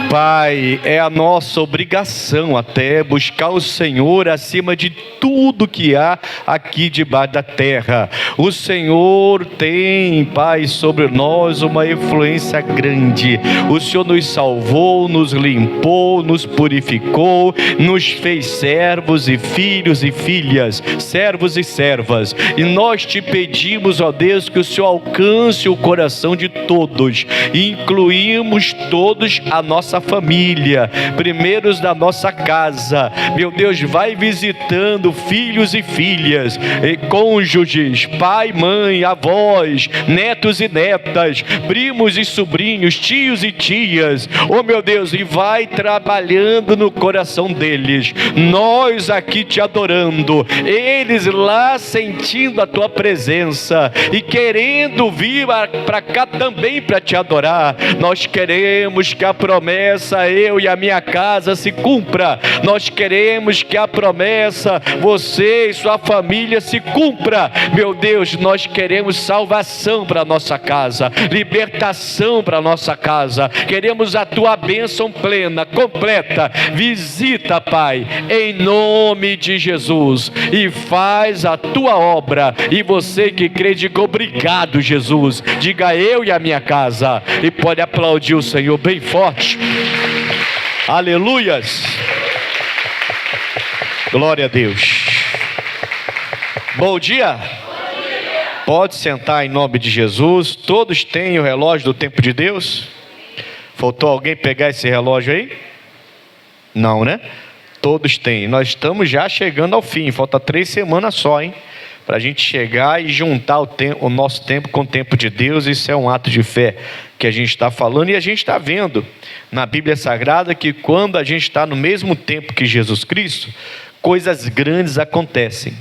Pai, é a nossa obrigação até buscar o Senhor acima de tudo que há aqui debaixo da terra. O Senhor tem, Pai, sobre nós uma influência grande. O Senhor nos salvou, nos limpou, nos purificou, nos fez servos e filhos e filhas, servos e servas. E nós te pedimos, ó Deus, que o Senhor alcance o coração de todos, e incluímos todos a nossa família, primeiros da nossa casa. Meu Deus, vai visitando filhos e filhas, e cônjuges, pai, mãe, avós, netos e netas, primos e sobrinhos, tios e tias. Oh meu Deus, e vai trabalhando no coração deles. Nós aqui te adorando, eles lá sentindo a tua presença e querendo vir para cá também para te adorar. Nós queremos que a promessa, eu e a minha casa, se cumpra. Nós queremos que a promessa, você e sua família, se cumpra. Meu Deus, nós queremos salvação para a nossa casa, libertação para a nossa casa. Queremos a tua bênção plena, completa. Visita, Pai, em nome de Jesus, e faz a tua obra. E você que crê, diga obrigado, Jesus. Diga eu e a minha casa. E pode aplaudir o Senhor bem forte. Aleluias. Glória a Deus. Bom dia. Pode sentar em nome de Jesus. Todos têm o relógio do tempo de Deus? Faltou alguém pegar esse relógio aí? Não, né? Todos têm. Nós estamos já chegando ao fim. Falta 3 semanas só, hein? Para a gente chegar e juntar o nosso tempo com o tempo de Deus. Isso é um ato de fé que a gente está falando, e a gente está vendo na Bíblia Sagrada que quando a gente está no mesmo tempo que Jesus Cristo, coisas grandes acontecem.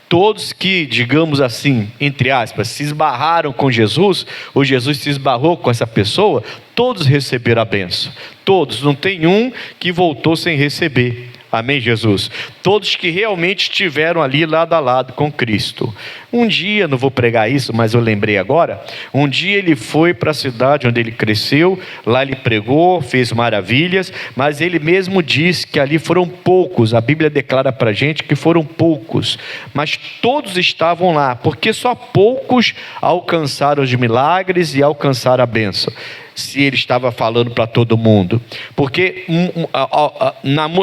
Todos que, digamos assim, entre aspas, se esbarraram com Jesus, ou Jesus se esbarrou com essa pessoa, todos receberam a bênção. Todos, não tem um que voltou sem receber. Amém, Jesus? Todos que realmente estiveram ali lado a lado com Cristo. Um dia, não vou pregar isso, mas eu lembrei agora. Um dia ele foi para a cidade onde ele cresceu. Lá ele pregou, fez maravilhas. Mas ele mesmo diz que ali foram poucos. A Bíblia declara para a gente que foram poucos. Mas todos estavam lá, porque só poucos alcançaram os milagres e alcançaram a bênção. Se ele estava falando para todo mundo, porque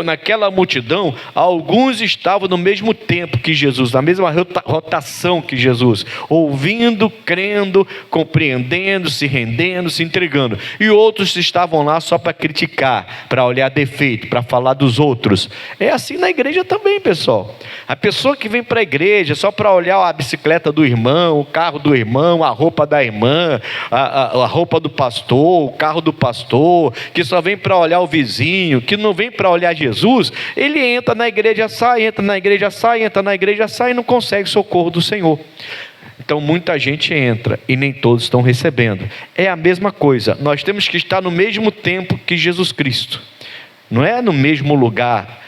naquela multidão, alguns estavam no mesmo tempo que Jesus, na mesma rotação que Jesus, ouvindo, crendo, compreendendo, se rendendo, se entregando, e outros estavam lá só para criticar, para olhar defeito, para falar dos outros. É assim na igreja também, pessoal. A pessoa que vem para a igreja só para olhar a bicicleta do irmão, o carro do irmão, a roupa da irmã, a roupa do pastor, o carro do pastor, que só vem para olhar o vizinho, que não vem para olhar Jesus, ele entra na igreja, sai, entra na igreja, sai, entra na igreja, sai e não consegue socorro do Senhor. Então muita gente entra e nem todos estão recebendo. É a mesma coisa, nós temos que estar no mesmo tempo que Jesus Cristo, não é no mesmo lugar.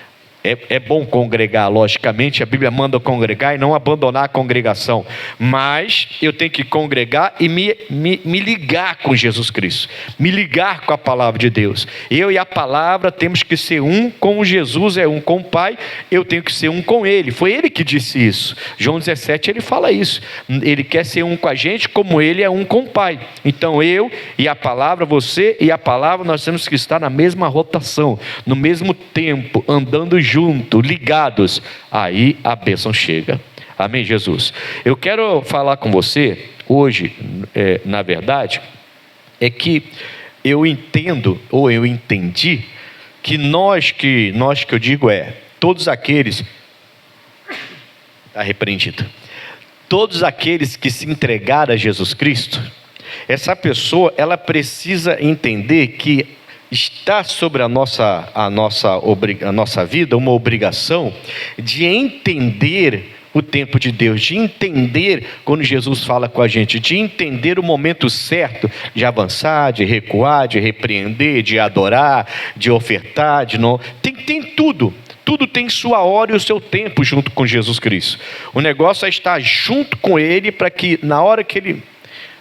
É bom congregar, logicamente, a Bíblia manda congregar e não abandonar a congregação, mas eu tenho que congregar e me ligar com Jesus Cristo, me ligar com a palavra de Deus. Eu e a palavra temos que ser um com Jesus, é um com o Pai, eu tenho que ser um com Ele. Foi Ele que disse isso. João 17 ele fala isso, Ele quer ser um com a gente como Ele é um com o Pai. Então eu e a palavra, você e a palavra, nós temos que estar na mesma rotação, no mesmo tempo, andando juntos, ligados, aí a bênção chega. Amém, Jesus? Eu quero falar com você hoje, na verdade, é que eu entendo, ou eu entendi, que nós que eu digo todos aqueles, está repreendido, todos aqueles que se entregaram a Jesus Cristo, essa pessoa, ela precisa entender que está sobre a nossa vida uma obrigação de entender o tempo de Deus, de entender quando Jesus fala com a gente, de entender o momento certo de avançar, de recuar, de repreender, de adorar, de ofertar, de não. Tem tudo. Tudo tem sua hora e o seu tempo junto com Jesus Cristo. O negócio é estar junto com Ele para que na hora que Ele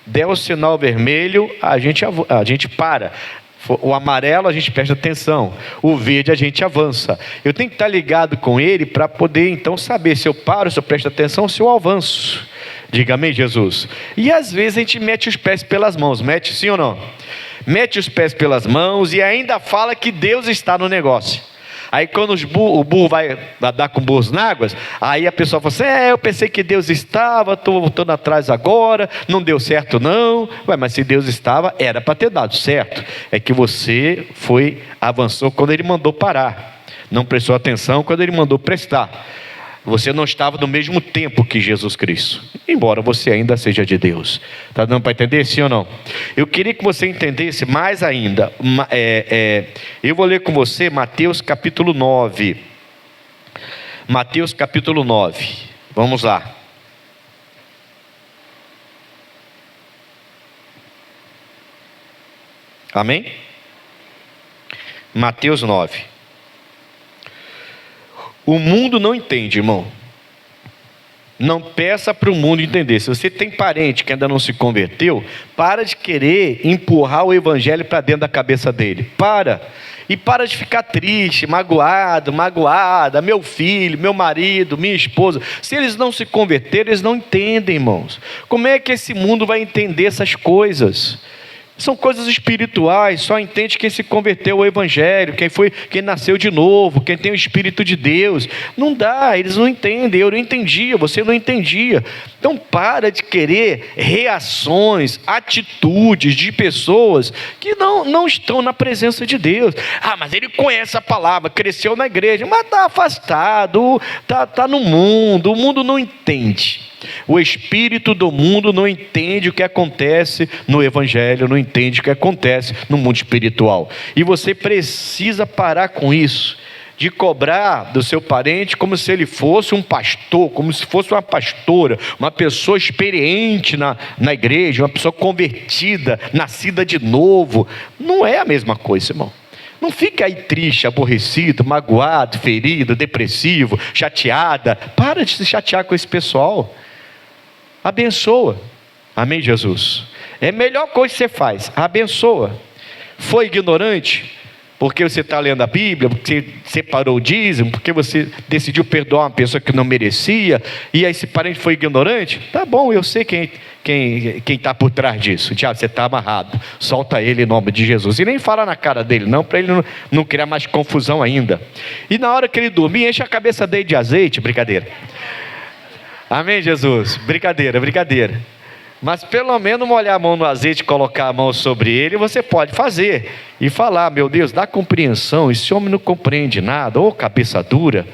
der o sinal vermelho, a gente para. O amarelo a gente presta atenção, o verde a gente avança. Eu tenho que estar ligado com ele para poder então saber se eu paro, se eu presto atenção, se eu avanço. Diga amém, Jesus. E às vezes a gente mete os pés pelas mãos, mete sim ou não? Mete os pés pelas mãos e ainda fala que Deus está no negócio. Aí quando o burro vai dar com burros na água, aí a pessoa fala assim, eu pensei que Deus estava, estou voltando atrás agora, não deu certo não. Ué, mas se Deus estava, era para ter dado certo. É que você avançou quando Ele mandou parar, não prestou atenção quando Ele mandou prestar. Você não estava no mesmo tempo que Jesus Cristo, embora você ainda seja de Deus. Está dando para entender, sim ou não? Eu queria que você entendesse mais ainda. Eu vou ler com você Mateus capítulo 9. Mateus capítulo 9. Vamos lá. Amém? Mateus 9. O mundo não entende, irmão. Não peça para o mundo entender. Se você tem parente que ainda não se converteu, para de querer empurrar o evangelho para dentro da cabeça dele. E para de ficar triste, magoada, meu filho, meu marido, minha esposa. Se eles não se converterem, eles não entendem, irmãos. Como é que esse mundo vai entender essas coisas? São coisas espirituais, só entende quem se converteu ao evangelho, quem nasceu de novo, quem tem o Espírito de Deus. Não dá, eles não entendem, eu não entendia, você não entendia. Então para de querer reações, atitudes de pessoas que não estão na presença de Deus. Mas ele conhece a palavra, cresceu na igreja, mas está afastado, está no mundo, o mundo não entende. O espírito do mundo não entende o que acontece no evangelho, não entende o que acontece no mundo espiritual. E você precisa parar com isso, de cobrar do seu parente como se ele fosse um pastor, como se fosse uma pastora, uma pessoa experiente na igreja, uma pessoa convertida, nascida de novo. Não é a mesma coisa, irmão. Não fica aí triste, aborrecido, magoado, ferido, depressivo, chateada. Para de se chatear com esse pessoal. Abençoa. Amém, Jesus? É a melhor coisa que você faz, abençoa. Foi ignorante porque você está lendo a Bíblia, porque você separou o dízimo, porque você decidiu perdoar uma pessoa que não merecia, e aí esse parente foi ignorante? Tá bom, eu sei quem está por trás disso. Diabo, você está amarrado, solta ele em nome de Jesus. E nem fala na cara dele não, para ele não criar mais confusão ainda. E na hora que ele dormir, enche a cabeça dele de azeite. Brincadeira. Amém, Jesus? Brincadeira. Mas pelo menos molhar a mão no azeite e colocar a mão sobre ele, você pode fazer. E falar, meu Deus, dá compreensão, esse homem não compreende nada, ou cabeça dura.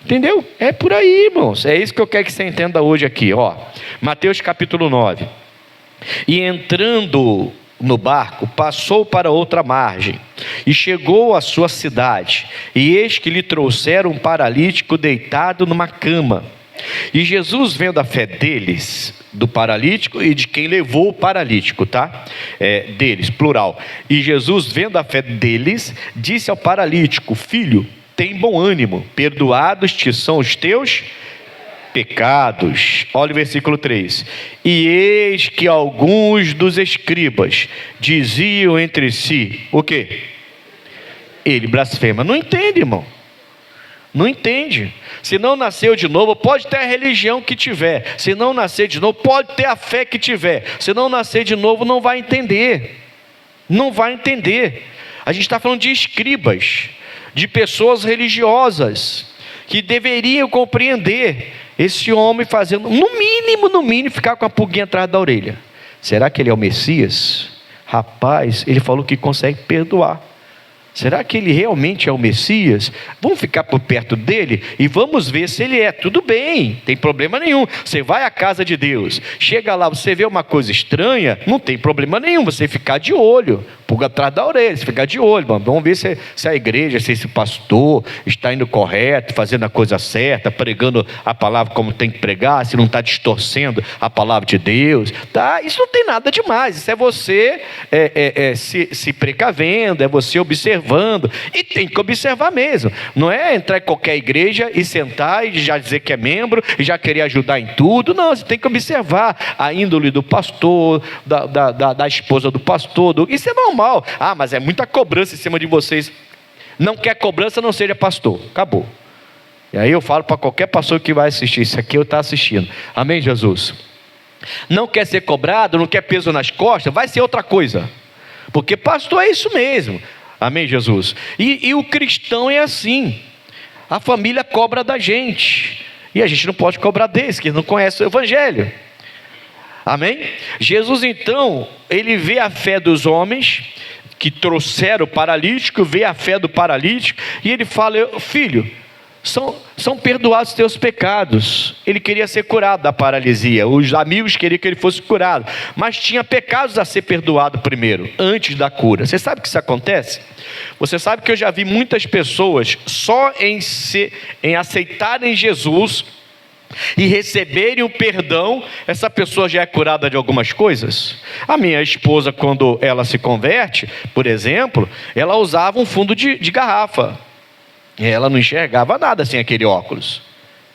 Entendeu? É por aí, irmãos. É isso que eu quero que você entenda hoje aqui. Mateus capítulo 9. E entrando no barco, passou para outra margem, e chegou à sua cidade. E eis que lhe trouxeram um paralítico deitado numa cama. E Jesus, vendo a fé deles, do paralítico e de quem levou o paralítico, tá? Deles, plural. E Jesus, vendo a fé deles, disse ao paralítico: filho, tem bom ânimo, perdoados te são os teus pecados. Olha o versículo 3. E eis que alguns dos escribas diziam entre si, o quê? Ele blasfema. Não entende, irmão. Não entende. Se não nasceu de novo, pode ter a religião que tiver. Se não nascer de novo, pode ter a fé que tiver. Se não nascer de novo, não vai entender. Não vai entender. A gente está falando de escribas, de pessoas religiosas, que deveriam compreender esse homem fazendo, no mínimo, ficar com a pulguinha atrás da orelha. Será que ele é o Messias? Rapaz, ele falou que consegue perdoar. Será que ele realmente é o Messias? Vamos ficar por perto dele e vamos ver se ele é. Tudo bem, não tem problema nenhum. Você vai à casa de Deus, chega lá, você vê uma coisa estranha, não tem problema nenhum, você ficar de olho, pulga atrás da orelha, você ficar de olho, mano. Vamos ver se a igreja, se esse pastor está indo correto, fazendo a coisa certa, pregando a palavra como tem que pregar, se não está distorcendo a palavra de Deus, tá? Isso não tem nada demais, isso é você se precavendo, é você observando. E tem que observar mesmo. Não é entrar em qualquer igreja e sentar e já dizer que é membro e já querer ajudar em tudo. Não, você tem que observar a índole do pastor, da esposa do pastor. Isso é normal. normal. Ah, mas é muita cobrança em cima de vocês. Não quer cobrança, não seja pastor. Acabou. E aí eu falo para qualquer pastor que vai assistir, isso aqui eu estou assistindo. Amém, Jesus? Não quer ser cobrado, não quer peso nas costas, vai ser outra coisa. Porque pastor é isso mesmo. Amém, Jesus? E o cristão é assim. A família cobra da gente. E a gente não pode cobrar deles, que não conhece o evangelho. Amém? Jesus então, ele vê a fé dos homens que trouxeram o paralítico, vê a fé do paralítico, e ele fala: filho, são perdoados os teus pecados. Ele queria ser curado da paralisia, os amigos queriam que ele fosse curado, mas tinha pecados a ser perdoado primeiro, antes da cura. Você sabe que isso acontece? Você sabe que eu já vi muitas pessoas só em aceitarem Jesus e receberem o perdão, essa pessoa já é curada de algumas coisas. A minha esposa, quando ela se converte, por exemplo, ela usava um fundo de garrafa. Ela não enxergava nada sem aquele óculos.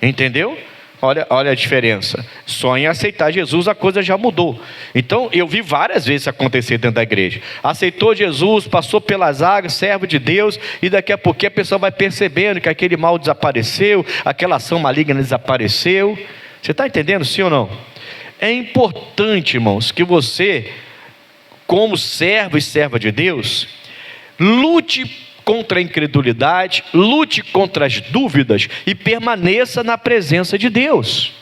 Entendeu? Olha a diferença. Só em aceitar Jesus a coisa já mudou. Então eu vi várias vezes isso acontecer dentro da igreja. Aceitou Jesus, passou pelas águas, servo de Deus, e daqui a pouquinho a pessoa vai percebendo que aquele mal desapareceu, aquela ação maligna desapareceu. Você está entendendo, sim ou não? É importante, irmãos, que você, como servo e serva de Deus, lute contra a incredulidade, lute contra as dúvidas e permaneça na presença de Deus.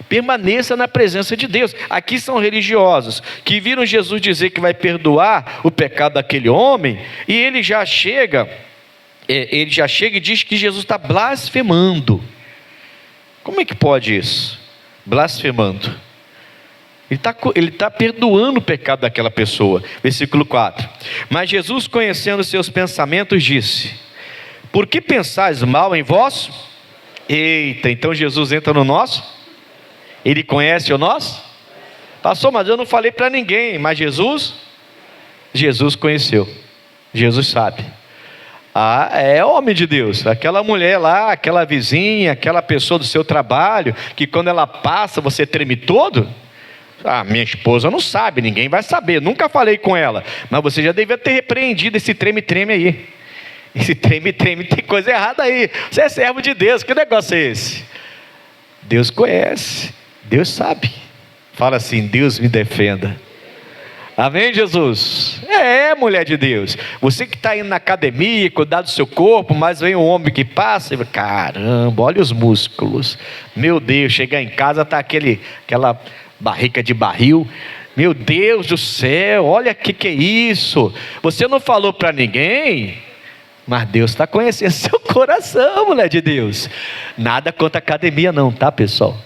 Permaneça na presença de Deus. Aqui são religiosos que viram Jesus dizer que vai perdoar o pecado daquele homem, e ele já chega e diz que Jesus está blasfemando. Como é que pode isso? Blasfemando. Ele está perdoando o pecado daquela pessoa. Versículo 4. Mas Jesus, conhecendo seus pensamentos, disse: por que pensais mal em vós? Eita, então Jesus entra no nosso? Ele conhece o nosso? Pastor, mas eu não falei para ninguém. Mas Jesus conheceu. Jesus sabe. Ah, é homem de Deus. Aquela mulher lá, aquela vizinha, aquela pessoa do seu trabalho, que quando ela passa você treme todo. Ah, minha esposa não sabe, ninguém vai saber, nunca falei com ela. Mas você já devia ter repreendido esse treme-treme aí. Esse treme-treme, tem coisa errada aí. Você é servo de Deus, que negócio é esse? Deus conhece, Deus sabe. Fala assim: Deus me defenda. Amém, Jesus? Mulher de Deus. Você que está indo na academia, cuidar do seu corpo, mas vem um homem que passa e caramba, olha os músculos. Meu Deus, chegar em casa está aquela barriga de barril. Meu Deus do céu, olha o que é isso. Você não falou para ninguém, mas Deus está conhecendo seu coração, mulher de Deus. Nada contra academia não, tá, pessoal?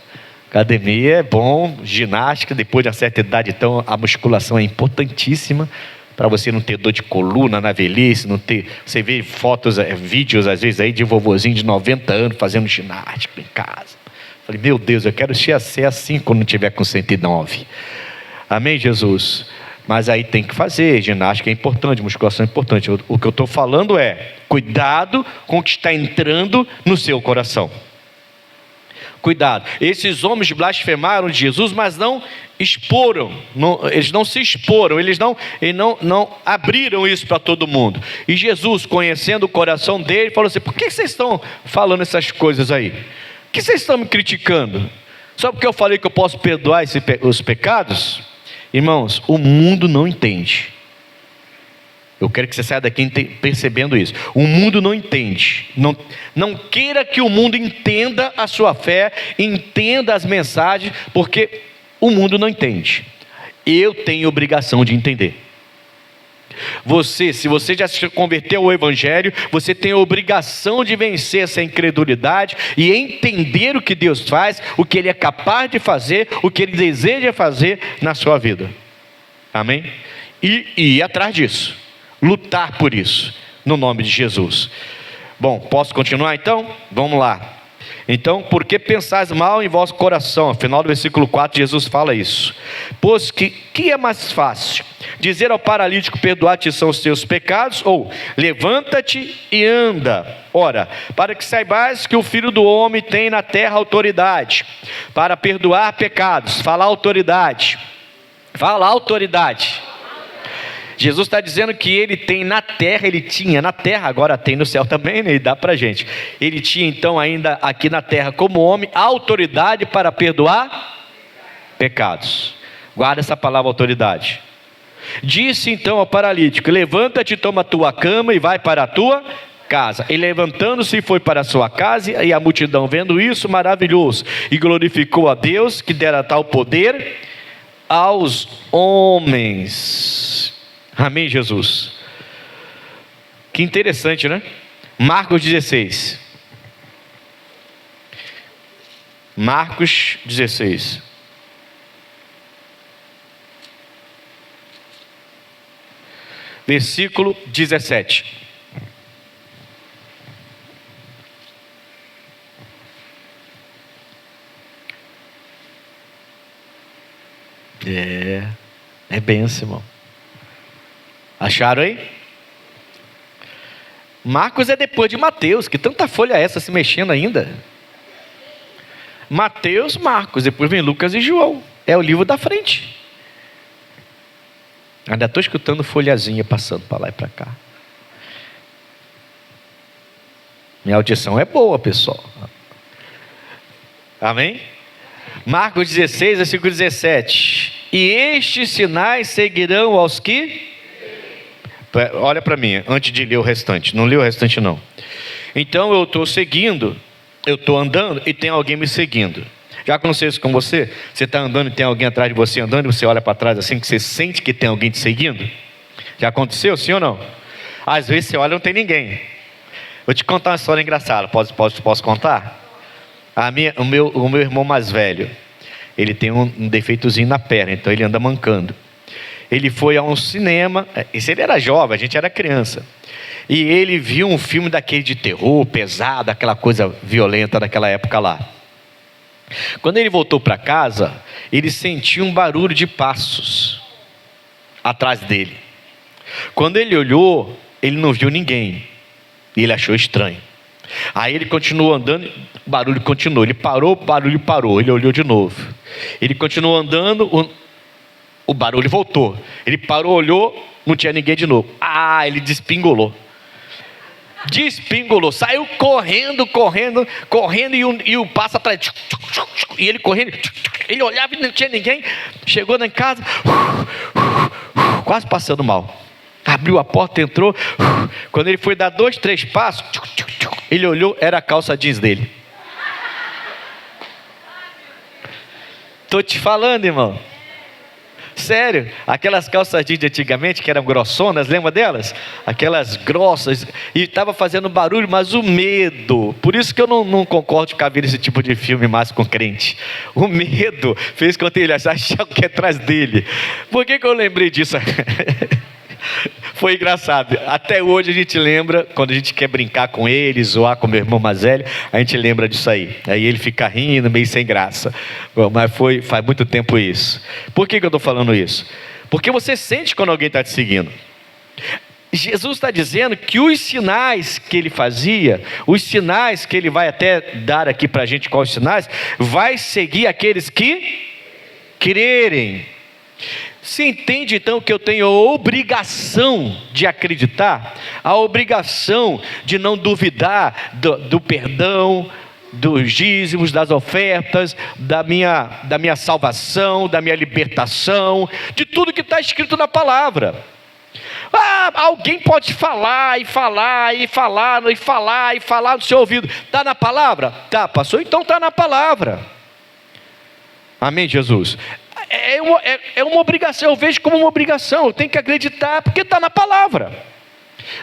Academia é bom, ginástica, depois de uma certa idade, então a musculação é importantíssima, para você não ter dor de coluna na velhice, não ter. Você vê fotos, vídeos às vezes aí de vovozinho de 90 anos fazendo ginástica em casa. Falei, meu Deus, eu quero ser assim quando tiver com 109. Amém, Jesus? Mas aí tem que fazer, ginástica é importante, musculação é importante. O que eu estou falando é, cuidado com o que está entrando no seu coração. Cuidado. Esses homens blasfemaram de Jesus, mas não exporam, eles não se exporam, eles não abriram isso para todo mundo. E Jesus, conhecendo o coração dele, falou assim: por que vocês estão falando essas coisas aí? Por que vocês estão me criticando? Só porque eu falei que eu posso perdoar os pecados? Irmãos, o mundo não entende. Eu quero que você saia daqui percebendo isso. O mundo não entende. Não queira que o mundo entenda a sua fé, entenda as mensagens, porque o mundo não entende. Eu tenho obrigação de entender. Se você já se converteu ao Evangelho, você tem a obrigação de vencer essa incredulidade e entender o que Deus faz, o que Ele é capaz de fazer, o que Ele deseja fazer na sua vida. Amém? E ir atrás disso, lutar por isso, no nome de Jesus. Bom, posso continuar então? Vamos lá. Então, por que pensais mal em vosso coração? Afinal do versículo 4, Jesus fala isso. Pois que é mais fácil? Dizer ao paralítico: perdoar-te são os teus pecados, ou levanta-te e anda. Ora, para que saibais que o Filho do Homem tem na terra autoridade para perdoar pecados. Fala autoridade. Fala autoridade. Jesus está dizendo que ele tem na terra, ele tinha na terra, agora tem no céu também, né? E dá para a gente. Ele tinha então ainda aqui na terra como homem, autoridade para perdoar pecados. Guarda essa palavra autoridade. Disse então ao paralítico: levanta-te, toma a tua cama e vai para a tua casa. E levantando-se foi para a sua casa, e a multidão vendo isso, maravilhou-se, e glorificou a Deus que dera tal poder aos homens. Amém, Jesus. Que interessante, né? Marcos 16. Marcos 16. Versículo 17. É benção, irmão. Acharam aí? Marcos é depois de Mateus. Que tanta folha é essa se mexendo ainda? Mateus, Marcos, depois vem Lucas e João. É o livro da frente. Ainda estou escutando folhazinha passando para lá e para cá. Minha audição é boa, pessoal. Amém? Marcos 16, versículo 17. E estes sinais seguirão aos que... Olha para mim, antes de ler o restante. Não li o restante não. Então eu estou seguindo, eu estou andando e tem alguém me seguindo. Já aconteceu isso com você? Você está andando e tem alguém atrás de você andando, e você olha para trás assim, que você sente que tem alguém te seguindo? Já aconteceu, sim ou não? Às vezes você olha e não tem ninguém. Vou te contar uma história engraçada. Posso contar? O meu irmão mais velho, ele tem um defeitozinho na perna, então ele anda mancando. Ele foi a um cinema, ele era jovem, a gente era criança, e ele viu um filme daquele de terror, pesado, aquela coisa violenta daquela época lá. Quando ele voltou para casa, ele sentiu um barulho de passos atrás dele. Quando ele olhou, ele não viu ninguém, e ele achou estranho. Aí ele continuou andando, o barulho continuou. Ele parou, o barulho parou. Ele olhou de novo. Ele continuou andando, o barulho voltou. Ele parou, olhou, não tinha ninguém de novo. Ele despingolou. Saiu correndo, e o passo atrás. E ele correndo, ele olhava e não tinha ninguém. Chegou em casa, quase passando mal. Abriu a porta, entrou. Quando ele foi dar 2, 3 passos, ele olhou, era a calça jeans dele. Estou te falando, irmão. Sério, aquelas calças jeans de antigamente que eram grossonas, lembra delas? Aquelas grossas, e estava fazendo barulho, mas o medo, por isso que eu não concordo de ficar vendo esse tipo de filme mais com crente. O medo fez com que ele achasse o que é atrás dele. Por que eu lembrei disso? Foi engraçado, até hoje a gente lembra, quando a gente quer brincar com ele, zoar com meu irmão mais velho, a gente lembra disso aí ele fica rindo, meio sem graça. Mas faz muito tempo isso. Por que eu estou falando isso? Porque você sente quando alguém está te seguindo. Jesus está dizendo que os sinais que ele fazia, os sinais que ele vai até dar aqui para a gente, quais os sinais, vai seguir aqueles que crerem. Você entende então que eu tenho a obrigação de acreditar, a obrigação de não duvidar do perdão, dos dízimos, das ofertas, da minha salvação, da minha libertação, de tudo que está escrito na palavra. Alguém pode falar no seu ouvido. Está na palavra? Tá, pastor, então está na palavra. Amém, Jesus? É uma obrigação, eu vejo como uma obrigação, eu tenho que acreditar, porque está na palavra.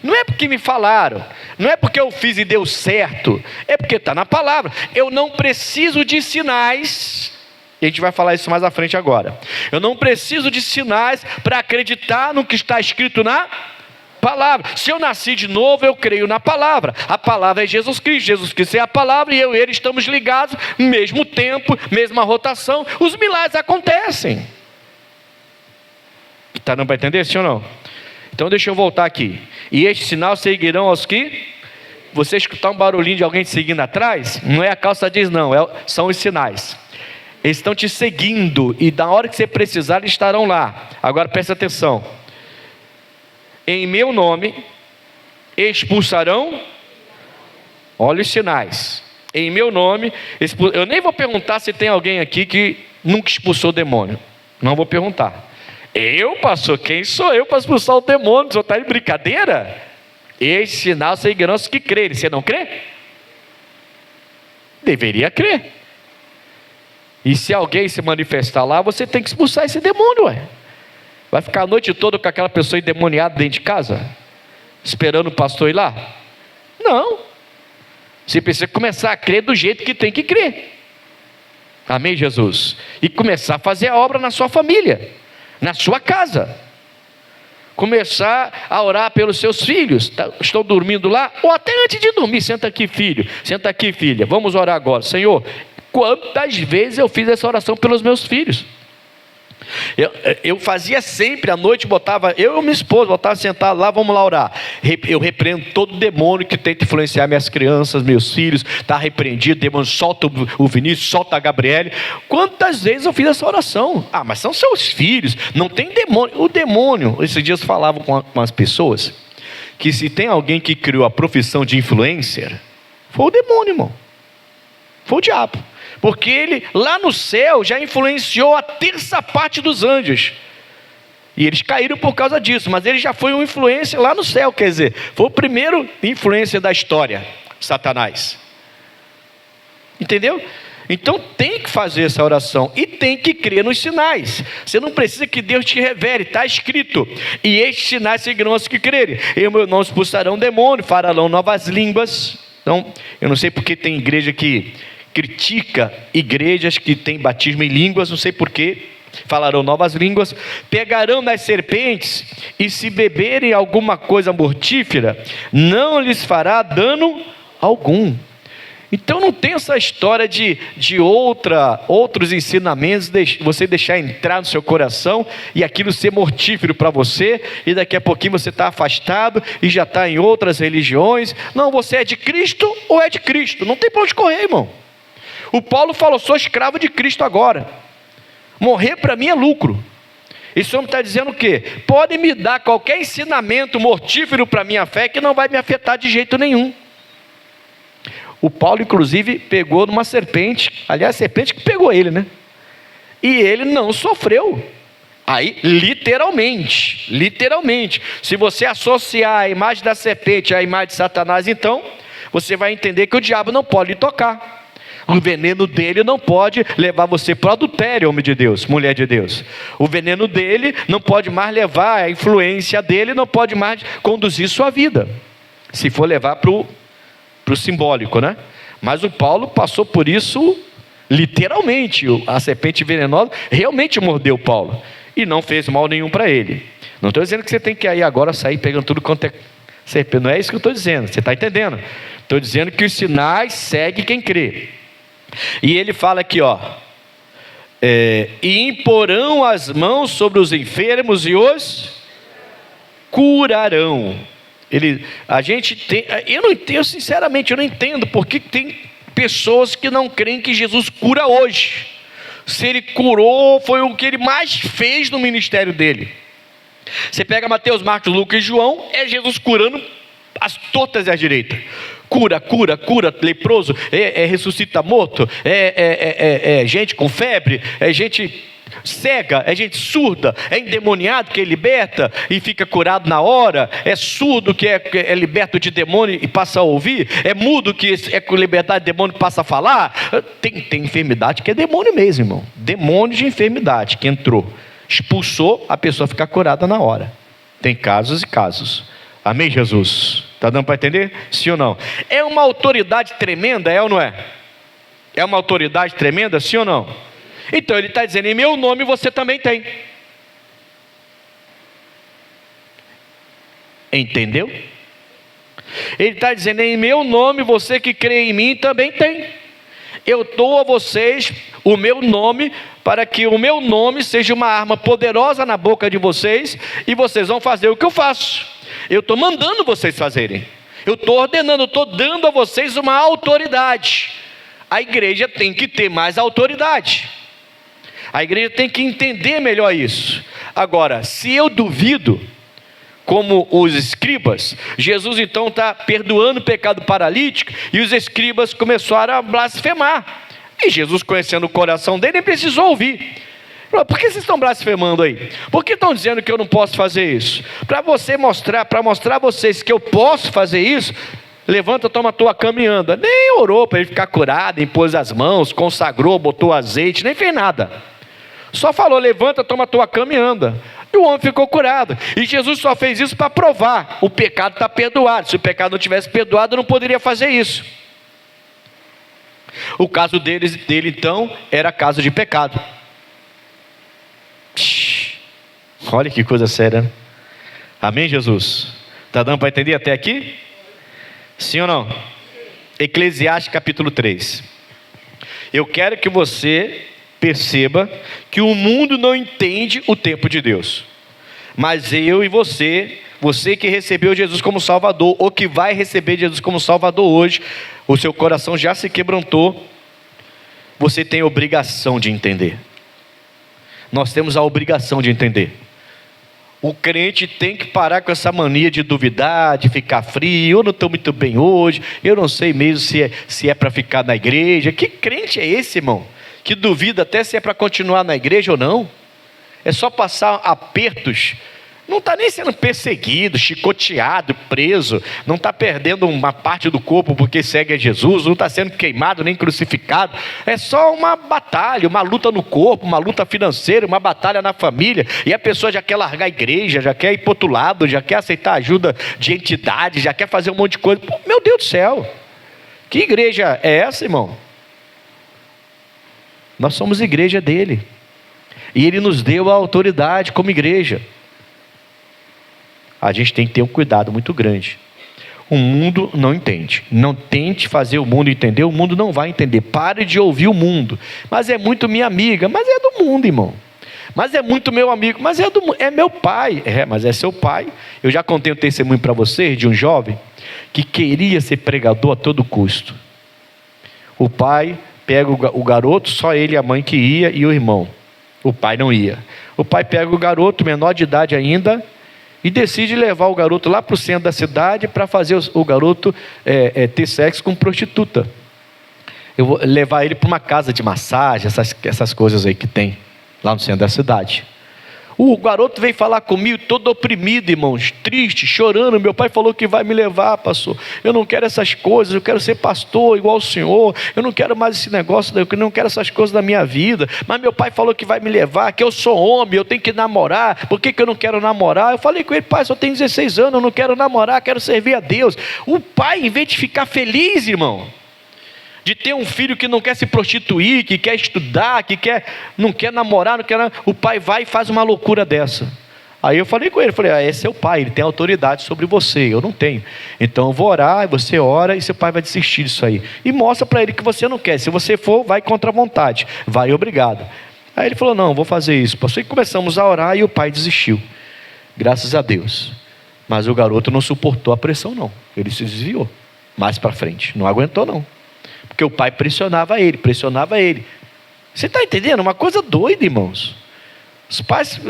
Não é porque me falaram, não é porque eu fiz e deu certo, é porque está na palavra. Eu não preciso de sinais, e a gente vai falar isso mais à frente agora. Eu não preciso de sinais para acreditar no que está escrito na palavra. Se eu nasci de novo, eu creio na palavra. A palavra é Jesus Cristo. Jesus Cristo é a palavra, e eu e ele estamos ligados, mesmo tempo, mesma rotação. Os milagres acontecem. Está dando para entender, sim ou não? Então deixa eu voltar aqui. E este sinal seguirão aos que... Você escutar um barulhinho de alguém te seguindo atrás, não é a calça jeans não, são os sinais. Eles estão te seguindo, e na hora que você precisar, eles estarão lá. Agora presta atenção. em meu nome expulsarão, olha os sinais, em meu nome, eu nem vou perguntar se tem alguém aqui que nunca expulsou o demônio, não vou perguntar. Eu, pastor, quem sou eu para expulsar o demônio? O senhor está de brincadeira? Esse sinal seguirão os que crerem. Você não crê? Deveria crer. E se alguém se manifestar lá, você tem que expulsar esse demônio, ué. Vai ficar a noite toda com aquela pessoa endemoniada dentro de casa, esperando o pastor ir lá? Não. Você precisa começar a crer do jeito que tem que crer. Amém, Jesus? E começar a fazer a obra na sua família, na sua casa. Começar a orar pelos seus filhos, estão dormindo lá, ou até antes de dormir, senta aqui filho, senta aqui filha, vamos orar agora. Senhor, quantas vezes eu fiz essa oração pelos meus filhos? Eu fazia sempre, à noite botava, eu e minha esposa, botava sentado lá, vamos lá orar. Eu repreendo todo demônio que tenta influenciar minhas crianças, meus filhos, está repreendido, demônio, solta o Vinícius, solta a Gabriele. Quantas vezes eu fiz essa oração? Ah, mas são seus filhos, não tem demônio. O demônio, esses dias falavam com as pessoas, que se tem alguém que criou a profissão de influencer, foi o demônio, irmão, foi o diabo. Porque ele lá no céu já influenciou a terça parte dos anjos. E eles caíram por causa disso. Mas ele já foi um influência lá no céu. Quer dizer, foi o primeiro influência da história, Satanás. Entendeu? Então tem que fazer essa oração. E tem que crer nos sinais. Você não precisa que Deus te revele. Está escrito. E estes sinais seguirão os que crerem. Em meu nome expulsarão demônio, falarão novas línguas. Então, eu não sei porque tem igreja que critica igrejas que têm batismo em línguas, não sei porquê, falarão novas línguas, pegarão nas serpentes, e se beberem alguma coisa mortífera, não lhes fará dano algum. Então não tem essa história de outros ensinamentos, você deixar entrar no seu coração, e aquilo ser mortífero para você, e daqui a pouquinho você está afastado, e já está em outras religiões. Não, você é de Cristo ou é de Cristo, não tem para onde correr, irmão. O Paulo falou, sou escravo de Cristo agora, morrer para mim é lucro. Esse homem está dizendo o quê? Pode me dar qualquer ensinamento mortífero para a minha fé, que não vai me afetar de jeito nenhum. O Paulo inclusive pegou numa serpente, aliás a serpente que pegou ele, né? E ele não sofreu. Aí literalmente, se você associar a imagem da serpente à imagem de Satanás, então você vai entender que o diabo não pode lhe tocar. O veneno dele não pode levar você para o adultério, homem de Deus, mulher de Deus. O veneno dele não pode mais levar, a influência dele não pode mais conduzir sua vida, se for levar para o simbólico, né? Mas o Paulo passou por isso literalmente. A serpente venenosa realmente mordeu Paulo e não fez mal nenhum para ele. Não estou dizendo que você tem que aí agora sair pegando tudo quanto é serpente, não é isso que eu estou dizendo, você está entendendo? Estou dizendo que os sinais seguem quem crê. E ele fala aqui, ó, e imporão as mãos sobre os enfermos e os curarão. Eu sinceramente eu não entendo porque tem pessoas que não creem que Jesus cura hoje. Se ele curou, foi o que ele mais fez no ministério dele. Você pega Mateus, Marcos, Lucas e João, é Jesus curando as tortas e as direitas. Cura, leproso, ressuscita morto, gente com febre, é gente cega, é gente surda, é endemoniado que ele liberta e fica curado na hora, é surdo que é liberto de demônio e passa a ouvir, é mudo que é com liberdade de demônio e passa a falar. Tem enfermidade que é demônio mesmo, irmão, demônio de enfermidade que entrou, expulsou, a pessoa fica curada na hora. Tem casos e casos. Amém, Jesus? Está dando para entender? Sim ou não? É uma autoridade tremenda, é ou não é? É uma autoridade tremenda, sim ou não? Então ele está dizendo, em meu nome você também tem. Entendeu? Ele está dizendo, em meu nome você que crê em mim também tem. Eu dou a vocês o meu nome, para que o meu nome seja uma arma poderosa na boca de vocês, e vocês vão fazer o que eu faço. Eu estou mandando vocês fazerem, eu estou ordenando, eu estou dando a vocês uma autoridade. A igreja tem que ter mais autoridade, a igreja tem que entender melhor isso. Agora, se eu duvido, como os escribas, Jesus então está perdoando o pecado paralítico, e os escribas começaram a blasfemar. E Jesus, conhecendo o coração dele, nem precisou ouvir. Falou: por que vocês estão blasfemando aí? Por que estão dizendo que eu não posso fazer isso? Para mostrar a vocês que eu posso fazer isso, levanta, toma a tua cama e anda. Nem orou para ele ficar curado, impôs as mãos, consagrou, botou azeite, nem fez nada. Só falou: levanta, toma a tua cama e anda. E o homem ficou curado. E Jesus só fez isso para provar: o pecado está perdoado. Se o pecado não tivesse perdoado, eu não poderia fazer isso. O caso dele então era caso de pecado. Olha que coisa séria, né? Amém, Jesus? Está dando para entender até aqui? Sim ou não? Eclesiastes capítulo 3. Eu quero que você perceba que o mundo não entende o tempo de Deus, mas eu e você que recebeu Jesus como Salvador, ou que vai receber Jesus como Salvador hoje, o seu coração já se quebrantou, você tem a obrigação de entender. Nós temos a obrigação de entender. O crente tem que parar com essa mania de duvidar, de ficar frio. Eu não estou muito bem hoje, eu não sei mesmo se é para ficar na igreja. Que crente é esse, irmão? Que duvida até se é para continuar na igreja ou não. É só passar apertos. Não está nem sendo perseguido, chicoteado, preso. Não está perdendo uma parte do corpo porque segue a Jesus. Não está sendo queimado nem crucificado. É só uma batalha, uma luta no corpo, uma luta financeira, uma batalha na família. E a pessoa já quer largar a igreja, já quer ir para outro lado, já quer aceitar ajuda de entidade, já quer fazer um monte de coisa. Pô, meu Deus do céu! Que igreja é essa, irmão? Nós somos igreja dele. E ele nos deu a autoridade como igreja. A gente tem que ter um cuidado muito grande. O mundo não entende. Não tente fazer o mundo entender. O mundo não vai entender. Pare de ouvir o mundo. Mas é muito minha amiga. Mas é do mundo, irmão. Mas é muito meu amigo. Mas é meu pai. Mas é seu pai. Eu já contei um testemunho para vocês de um jovem que queria ser pregador a todo custo. O pai pega o garoto, só ele e a mãe que ia, e o irmão. O pai não ia. O pai pega o garoto, menor de idade ainda, e decide levar o garoto lá para o centro da cidade para fazer o garoto ter sexo com prostituta. Eu vou levar ele para uma casa de massagem, essas coisas aí que tem lá no centro da cidade. O garoto veio falar comigo todo oprimido, irmãos, triste, chorando. Meu pai falou que vai me levar, pastor. Eu não quero essas coisas, eu quero ser pastor igual o senhor. Eu não quero mais esse negócio, eu não quero essas coisas da minha vida. Mas meu pai falou que vai me levar, que eu sou homem, eu tenho que namorar. Por que eu não quero namorar? Eu falei com ele: pai, só tenho 16 anos, eu não quero namorar, quero servir a Deus. O pai, em vez de ficar feliz, irmão, de ter um filho que não quer se prostituir, que quer estudar, não quer namorar, o pai vai e faz uma loucura dessa. Aí eu falei com ele, esse é seu pai, ele tem autoridade sobre você, eu não tenho. Então eu vou orar, você ora e seu pai vai desistir disso aí. E mostra para ele que você não quer. Se você for, vai contra a vontade, vai obrigado. Aí ele falou: não, vou fazer isso, pastor. E começamos a orar e o pai desistiu, graças a Deus. Mas o garoto não suportou a pressão não, ele se desviou mais para frente, não aguentou não. Porque o pai pressionava ele. Você está entendendo? Uma coisa doida, irmãos. Os pais,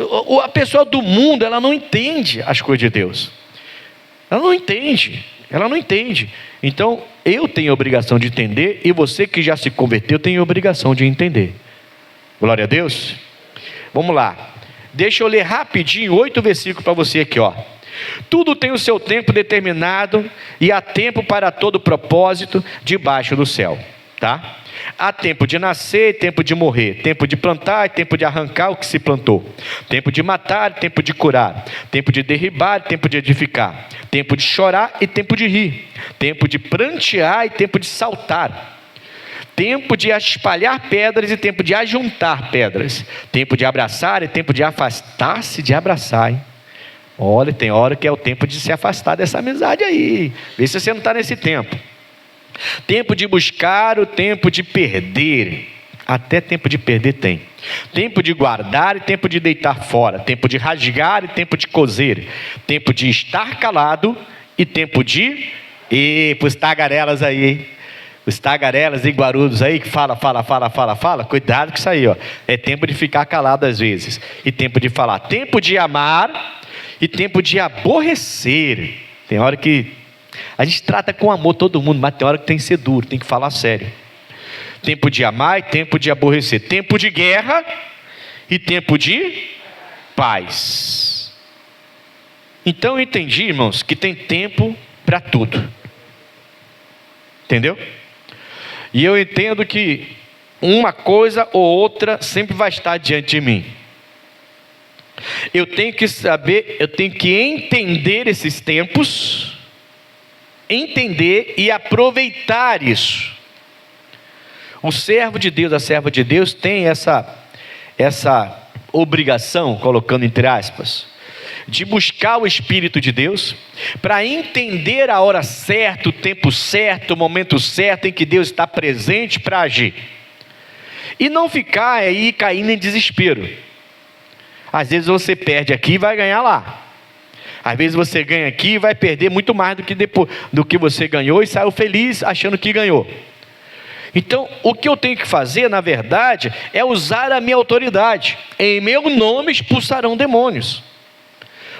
a pessoa do mundo, ela não entende as coisas de Deus. Ela não entende. Então, eu tenho a obrigação de entender, e você que já se converteu tem a obrigação de entender. Glória a Deus. Vamos lá. Deixa eu ler rapidinho 8 versículos para você aqui, ó. Tudo tem o seu tempo determinado, e há tempo para todo propósito debaixo do céu, tá? Há tempo de nascer, tempo de morrer, tempo de plantar e tempo de arrancar o que se plantou, tempo de matar e tempo de curar, tempo de derribar e tempo de edificar, tempo de chorar e tempo de rir, tempo de prantear e tempo de saltar, tempo de espalhar pedras e tempo de ajuntar pedras, tempo de abraçar e tempo de afastar-se de abraçar, hein? Olha, tem hora que é o tempo de se afastar dessa amizade aí. Vê se você não está nesse tempo. Tempo de buscar, o tempo de perder. Até tempo de perder tem. Tempo de guardar e tempo de deitar fora. Tempo de rasgar e tempo de coser. Tempo de estar calado e tempo de... E para os tagarelas aí, hein? Os tagarelas e guarudos aí que fala. Cuidado com isso aí, ó. É tempo de ficar calado às vezes. E tempo de falar. Tempo de amar e tempo de aborrecer. Tem hora que a gente trata com amor todo mundo, mas tem hora que tem que ser duro, tem que falar sério. Tempo de amar e tempo de aborrecer. Tempo de guerra e tempo de paz. Então eu entendi, irmãos, que tem tempo para tudo. Entendeu? E eu entendo que uma coisa ou outra sempre vai estar diante de mim. Eu tenho que saber, eu tenho que entender esses tempos, entender e aproveitar isso. O servo de Deus, a serva de Deus tem essa obrigação, colocando entre aspas, de buscar o Espírito de Deus, para entender a hora certa, o tempo certo, o momento certo em que Deus está presente para agir. E não ficar aí caindo em desespero. Às vezes você perde aqui e vai ganhar lá. Às vezes você ganha aqui e vai perder muito mais do que você ganhou e saiu feliz achando que ganhou. Então, o que eu tenho que fazer, na verdade, é usar a minha autoridade. Em meu nome expulsarão demônios.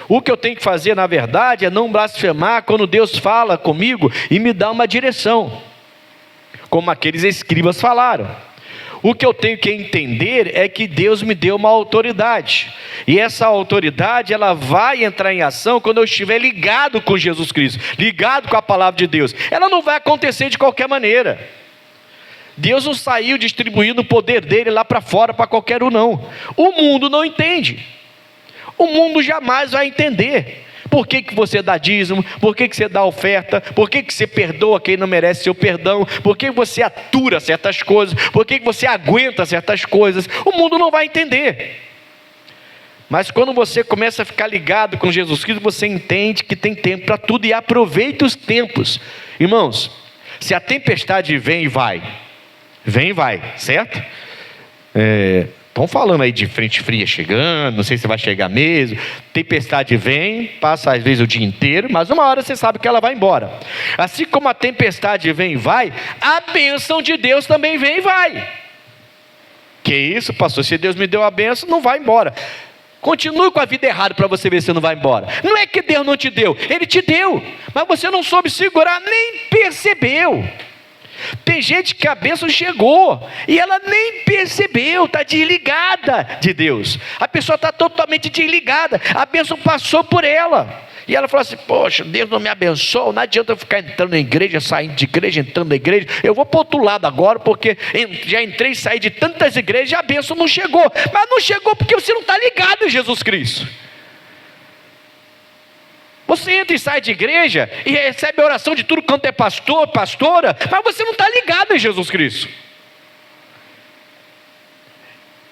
O que eu tenho que fazer, na verdade, é não blasfemar quando Deus fala comigo e me dá uma direção, como aqueles escribas falaram. O que eu tenho que entender é que Deus me deu uma autoridade, e essa autoridade ela vai entrar em ação quando eu estiver ligado com Jesus Cristo, ligado com a palavra de Deus. Ela não vai acontecer de qualquer maneira. Deus não saiu distribuindo o poder dele lá para fora para qualquer um, não. O mundo não entende. O mundo jamais vai entender. Por que você dá dízimo? Por que você dá oferta? Por que você perdoa quem não merece seu perdão? Por que você atura certas coisas? Por que você aguenta certas coisas? O mundo não vai entender. Mas quando você começa a ficar ligado com Jesus Cristo, você entende que tem tempo para tudo e aproveita os tempos. Irmãos, se a tempestade vem e vai, certo? Estão falando aí de frente fria chegando, não sei se vai chegar mesmo. Tempestade vem, passa às vezes o dia inteiro, mas uma hora você sabe que ela vai embora. Assim como a tempestade vem e vai, a bênção de Deus também vem e vai. Que isso, pastor? Se Deus me deu a bênção, não vai embora. Continue com a vida errada para você ver se não vai embora. Não é que Deus não te deu, Ele te deu, mas você não soube segurar, nem percebeu. Tem gente que a bênção chegou e ela nem percebeu, está desligada de Deus. A pessoa está totalmente desligada, a bênção passou por ela. E ela fala assim: poxa, Deus não me abençoou, não adianta eu ficar entrando na igreja, saindo de igreja, entrando na igreja. Eu vou para o outro lado agora, porque já entrei e saí de tantas igrejas e a bênção não chegou. Mas não chegou porque você não está ligado em Jesus Cristo. Você entra e sai de igreja e recebe a oração de tudo quanto é pastor, pastora, mas você não está ligado em Jesus Cristo.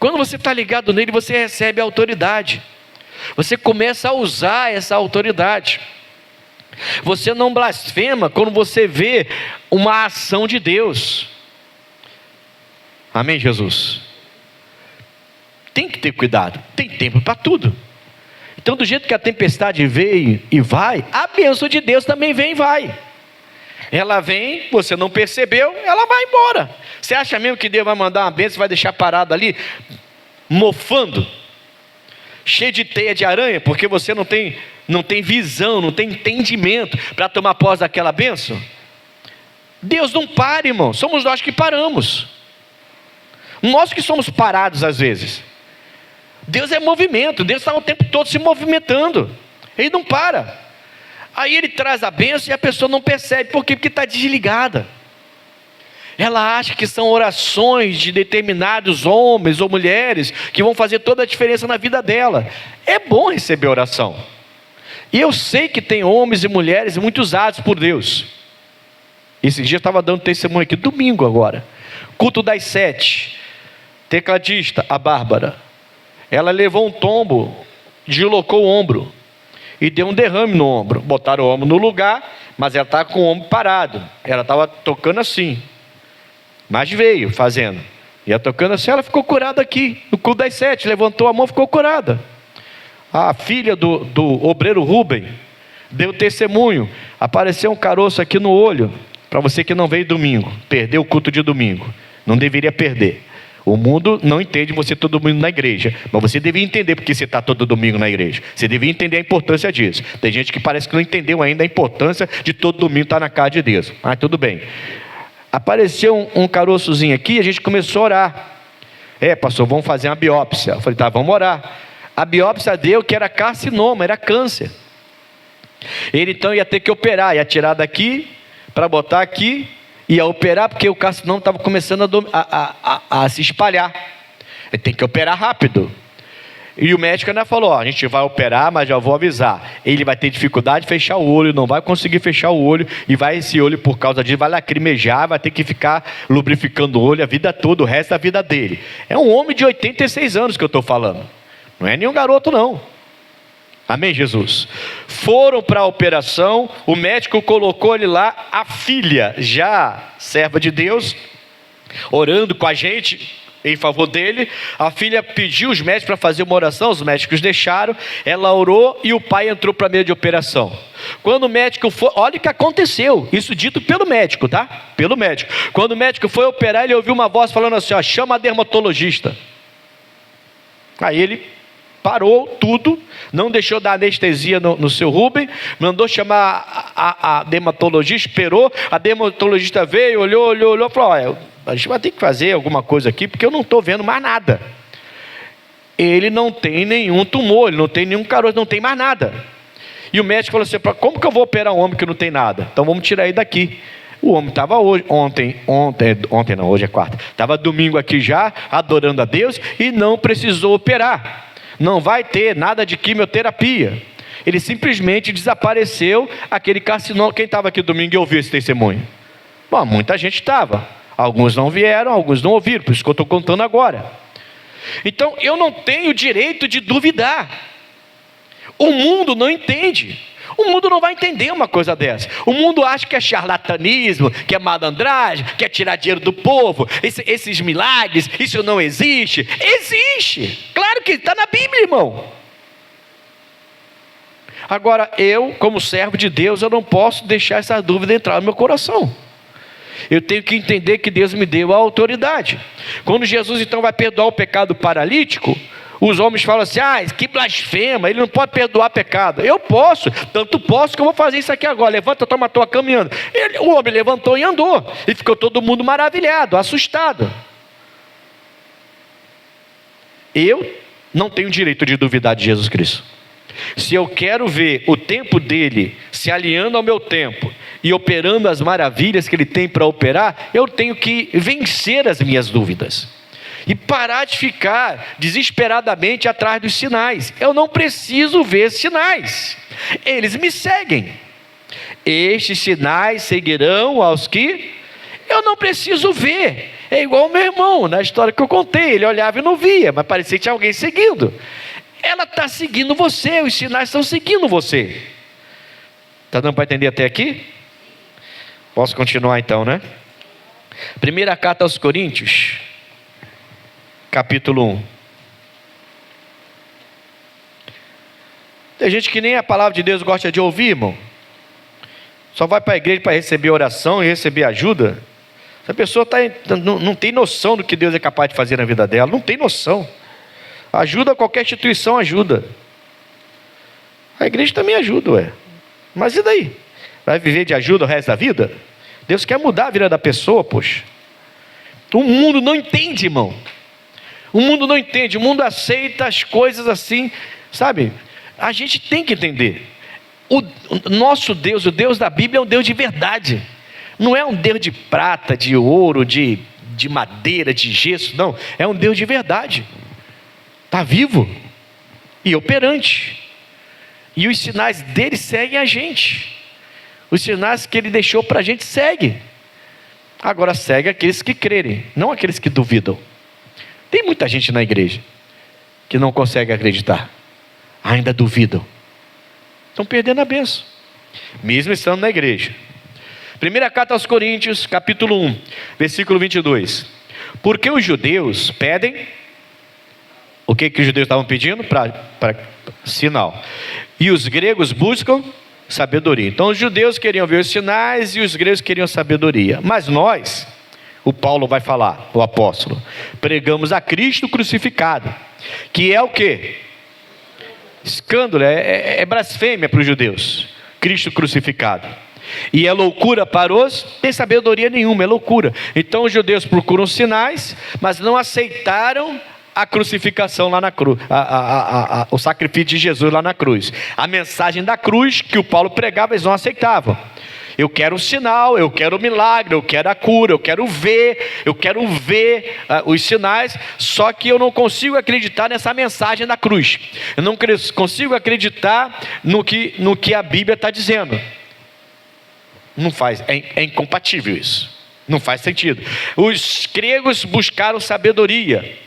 Quando você está ligado nele, você recebe a autoridade. Você começa a usar essa autoridade. Você não blasfema quando você vê uma ação de Deus. Amém, Jesus? Tem que ter cuidado, tem tempo para tudo. Então, do jeito que a tempestade veio e vai, a bênção de Deus também vem e vai. Ela vem, você não percebeu, ela vai embora. Você acha mesmo que Deus vai mandar uma bênção e vai deixar parado ali, mofando, cheio de teia de aranha, porque você não tem visão, não tem entendimento para tomar posse daquela bênção? Deus não para, irmão, somos nós que paramos. Nós que somos parados às vezes. Deus é movimento, Deus está o tempo todo se movimentando, Ele não para. Aí Ele traz a bênção e a pessoa não percebe. Por quê? Porque está desligada. Ela acha que são orações de determinados homens ou mulheres que vão fazer toda a diferença na vida dela. É bom receber oração, e eu sei que tem homens e mulheres muito usados por Deus. Esse dia eu estava dando testemunho aqui, domingo agora, culto das 7, tecladista, a Bárbara, ela levou um tombo, deslocou o ombro e deu um derrame no ombro. Botaram o ombro no lugar, mas ela estava com o ombro parado. Ela estava tocando assim, mas veio fazendo, ia tocando assim. Ela ficou curada aqui no culto das 7, levantou a mão, ficou curada. A filha do obreiro Rubem deu testemunho. Apareceu um caroço aqui no olho. Para você que não veio domingo, perdeu o culto de domingo, não deveria perder. O mundo não entende você todo domingo na igreja, mas você devia entender porque você está todo domingo na igreja. Você devia entender a importância disso. Tem gente que parece que não entendeu ainda a importância de todo domingo estar na casa de Deus. Mas tudo bem. Apareceu um caroçozinho aqui e a gente começou a orar. Pastor, vamos fazer uma biópsia. Eu falei, tá, vamos orar. A biópsia deu que era carcinoma, era câncer. Ele então ia ter que operar, ia tirar daqui para botar aqui, ia operar porque o carcinoma estava começando a se espalhar. Ele tem que operar rápido. E o médico ainda falou, a gente vai operar, mas já vou avisar, ele vai ter dificuldade de fechar o olho, não vai conseguir fechar o olho, e esse olho por causa disso vai lacrimejar, vai ter que ficar lubrificando o olho a vida toda, o resto da vida dele. É um homem de 86 anos que eu estou falando, não é nenhum garoto não. Amém, Jesus? Foram para a operação, o médico colocou ele lá, a filha, já serva de Deus, orando com a gente em favor dele. A filha pediu os médicos para fazer uma oração, os médicos deixaram, ela orou e o pai entrou para a mesa de operação. Quando o médico foi, olha o que aconteceu, isso dito pelo médico, tá? Pelo médico. Quando o médico foi operar, ele ouviu uma voz falando assim, chama a dermatologista. Aí ele parou tudo, não deixou dar anestesia no seu Rubem, mandou chamar a dermatologista, esperou, a dermatologista veio, olhou, falou, a gente vai ter que fazer alguma coisa aqui, porque eu não estou vendo mais nada. Ele não tem nenhum tumor, ele não tem nenhum caroço, não tem mais nada. E o médico falou assim, como que eu vou operar um homem que não tem nada? Então vamos tirar ele daqui. O homem estava ontem não, hoje é quarta, estava domingo aqui já, adorando a Deus, e não precisou operar. Não vai ter nada de quimioterapia. Ele simplesmente desapareceu, aquele carcinoma. Quem estava aqui domingo e ouviu esse testemunho? Bom, muita gente estava. Alguns não vieram, alguns não ouviram, por isso que eu estou contando agora. Então, eu não tenho direito de duvidar. O mundo não entende. O mundo não vai entender uma coisa dessa. O mundo acha que é charlatanismo, que é malandragem, que é tirar dinheiro do povo, esses milagres, isso não existe. Existe! Claro que está na Bíblia, irmão. Agora, eu, como servo de Deus, eu não posso deixar essa dúvida entrar no meu coração. Eu tenho que entender que Deus me deu a autoridade. Quando Jesus então vai perdoar o pecado paralítico, os homens falam assim, que blasfema, ele não pode perdoar pecado. Eu posso, tanto posso que eu vou fazer isso aqui agora. Levanta, toma a tua cama e anda. O homem levantou e andou, e ficou todo mundo maravilhado, assustado. Eu não tenho direito de duvidar de Jesus Cristo. Se eu quero ver o tempo dele se alinhando ao meu tempo e operando as maravilhas que ele tem para operar, eu tenho que vencer as minhas dúvidas e parar de ficar desesperadamente atrás dos sinais. Eu não preciso ver sinais, eles me seguem. Estes sinais seguirão aos que eu não preciso ver. É igual o meu irmão, na história que eu contei, ele olhava e não via, mas parecia que tinha alguém seguindo. Ela está seguindo você, os sinais estão seguindo você. Está dando para entender até aqui? Posso continuar então, né? Primeira carta aos Coríntios, capítulo 1. Tem gente que nem a palavra de Deus gosta de ouvir, irmão. Só vai para a igreja para receber oração e receber ajuda. Essa pessoa não tem noção do que Deus é capaz de fazer na vida dela, não tem noção. Ajuda, qualquer instituição ajuda. A igreja também ajuda, mas e daí? Vai viver de ajuda o resto da vida? Deus quer mudar a vida da pessoa, poxa. O mundo não entende, irmão. O mundo não entende, o mundo aceita as coisas assim, sabe? A gente tem que entender. O nosso Deus, o Deus da Bíblia, é um Deus de verdade. Não é um Deus de prata, de ouro, de madeira, de gesso, não. É um Deus de verdade. Está vivo e operante. E os sinais dele seguem a gente. Os sinais que ele deixou para a gente seguem. Agora segue aqueles que crerem, não aqueles que duvidam. Tem muita gente na igreja que não consegue acreditar, ainda duvidam. Estão perdendo a bênção, mesmo estando na igreja. Primeira carta aos Coríntios, capítulo 1, versículo 22. Porque os judeus pedem... O que os judeus estavam pedindo? Para sinal. E os gregos buscam sabedoria. Então os judeus queriam ver os sinais e os gregos queriam sabedoria. Mas nós, o Paulo vai falar, o apóstolo. Pregamos a Cristo crucificado, que é o quê? Escândalo, é blasfêmia para os judeus. Cristo crucificado. E é loucura para os, tem sabedoria nenhuma, é loucura. Então os judeus procuram sinais, mas não aceitaram a crucificação lá na cruz, o sacrifício de Jesus lá na cruz. A mensagem da cruz que o Paulo pregava, eles não aceitavam. Eu quero o sinal, eu quero o milagre, eu quero a cura, eu quero ver os sinais, só que eu não consigo acreditar nessa mensagem da cruz. Eu não consigo acreditar no que a Bíblia está dizendo. Não faz, é incompatível isso. Não faz sentido. Os gregos buscaram sabedoria.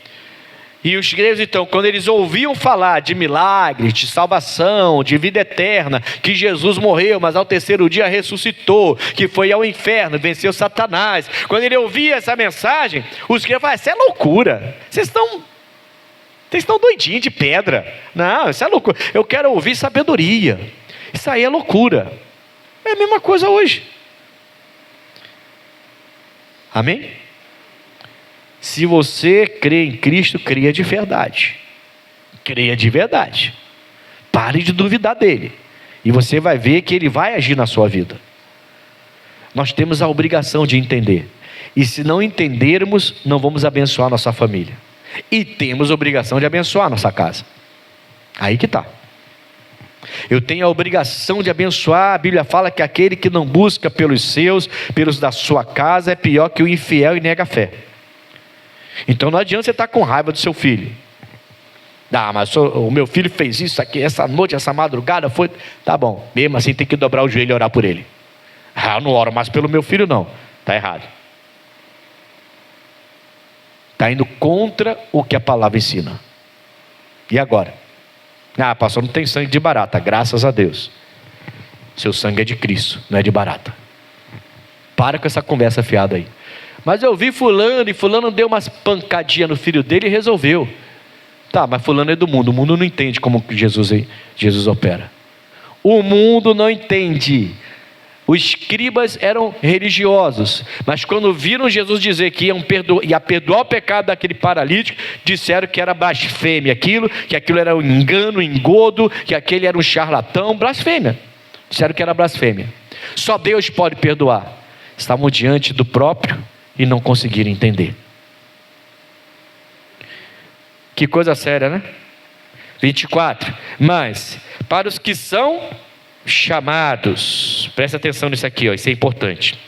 E os gregos, então, quando eles ouviam falar de milagres, de salvação, de vida eterna, que Jesus morreu, mas ao terceiro dia ressuscitou, que foi ao inferno, venceu Satanás. Quando ele ouvia essa mensagem, os gregos falavam: isso é loucura. Vocês estão doidinhos de pedra. Não, isso é loucura. Eu quero ouvir sabedoria. Isso aí é loucura. É a mesma coisa hoje. Amém? Se você crê em Cristo, creia de verdade. Creia de verdade. Pare de duvidar dele. E você vai ver que ele vai agir na sua vida. Nós temos a obrigação de entender. E se não entendermos, não vamos abençoar nossa família. E temos a obrigação de abençoar nossa casa. Aí que está. Eu tenho a obrigação de abençoar. A Bíblia fala que aquele que não busca pelos seus, pelos da sua casa, é pior que o infiel e nega a fé. Então não adianta você estar com raiva do seu filho. Mas o meu filho fez isso aqui, essa noite, essa madrugada, foi... Tá bom, mesmo assim tem que dobrar o joelho e orar por ele. Eu não oro mais pelo meu filho não. Está errado. Está indo contra o que a palavra ensina. E agora? Pastor, não tem sangue de barata. Graças a Deus. Seu sangue é de Cristo, não é de barata. Para com essa conversa fiada aí. Mas eu vi fulano, e fulano deu umas pancadinhas no filho dele e resolveu. Mas fulano é do mundo. O mundo não entende como Jesus opera. O mundo não entende. Os escribas eram religiosos, mas quando viram Jesus dizer que ia perdoar o pecado daquele paralítico, disseram que era blasfêmia que aquilo era um engano, um engodo, que aquele era um charlatão. Blasfêmia. Disseram que era blasfêmia. Só Deus pode perdoar. Estavam diante do próprio e não conseguiram entender. Que coisa séria, né? 24. Mas para os que são chamados, presta atenção nisso aqui, isso é importante.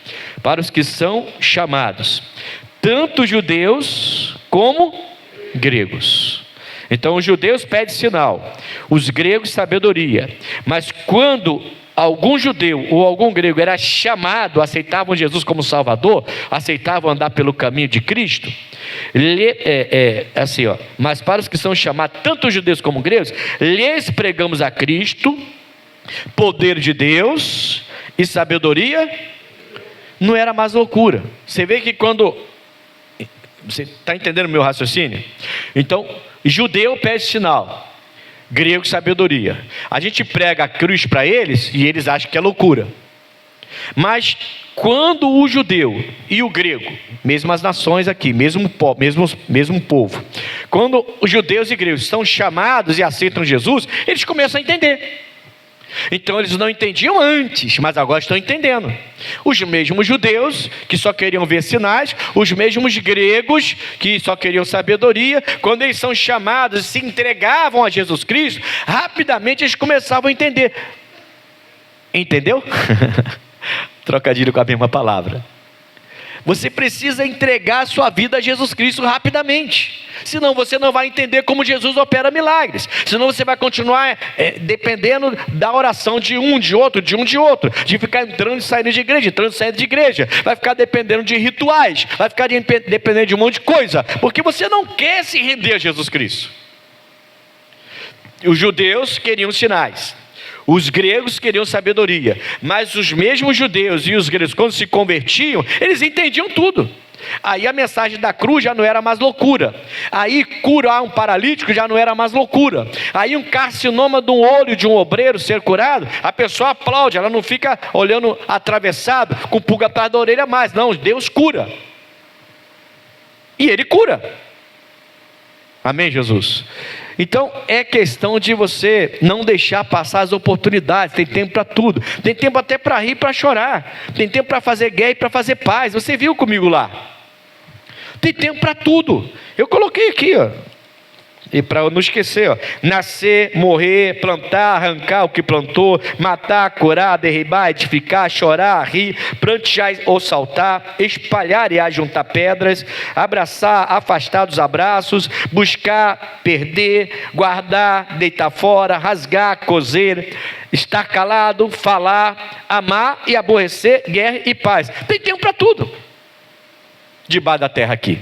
Para os que são chamados, tanto judeus como gregos. Então os judeus pedem sinal, os gregos sabedoria. Mas quando algum judeu ou algum grego era chamado, aceitavam Jesus como Salvador, aceitavam andar pelo caminho de Cristo, mas para os que são chamados, tanto judeus como gregos, lhes pregamos a Cristo, poder de Deus e sabedoria. Não era mais loucura. Você vê que quando... Você está entendendo o meu raciocínio? Então, judeu pede sinal, grego sabedoria. A gente prega a cruz para eles e eles acham que é loucura. Mas quando o judeu e o grego, mesmo as nações aqui, mesmo povo, quando os judeus e gregos são chamados e aceitam Jesus, eles começam a entender. Então eles não entendiam antes, mas agora estão entendendo. Os mesmos judeus que só queriam ver sinais, os mesmos gregos que só queriam sabedoria, quando eles são chamados e se entregavam a Jesus Cristo, rapidamente eles começavam a entender. Entendeu? Trocadilho com a mesma palavra. Você precisa entregar a sua vida a Jesus Cristo rapidamente. Senão você não vai entender como Jesus opera milagres. Senão você vai continuar dependendo da oração de um, de outro, de ficar entrando e saindo de igreja, entrando e saindo de igreja. Vai ficar dependendo de rituais, vai ficar dependendo de um monte de coisa, porque você não quer se render a Jesus Cristo. Os judeus queriam sinais, os gregos queriam sabedoria, mas os mesmos judeus e os gregos, quando se convertiam, eles entendiam tudo. Aí a mensagem da cruz já não era mais loucura. Aí curar um paralítico já não era mais loucura. Aí um carcinoma de um olho de um obreiro ser curado, a pessoa aplaude, ela não fica olhando atravessado, com pulga atrás da orelha mais. Não, Deus cura. e Ele cura. Amém, Jesus? Então é questão de você não deixar passar as oportunidades. Tem tempo para tudo, tem tempo até para rir e para chorar, tem tempo para fazer guerra e para fazer paz. Você viu comigo lá? Tem tempo para tudo. Eu coloquei aqui, ó. E para eu não esquecer, ó, nascer, morrer, plantar, arrancar o que plantou, matar, curar, derribar, edificar, chorar, rir, prantear ou saltar, espalhar e ajuntar pedras, abraçar, afastar dos abraços, buscar, perder, guardar, deitar fora, rasgar, coser, estar calado, falar, amar e aborrecer, guerra e paz. Tem tempo para tudo debaixo da terra aqui.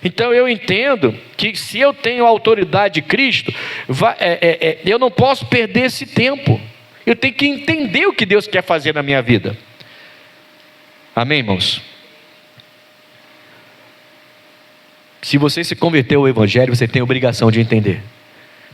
Então eu entendo que se eu tenho a autoridade de Cristo, eu não posso perder esse tempo. Eu tenho que entender o que Deus quer fazer na minha vida. Amém, irmãos? Se você se converteu ao Evangelho, você tem a obrigação de entender.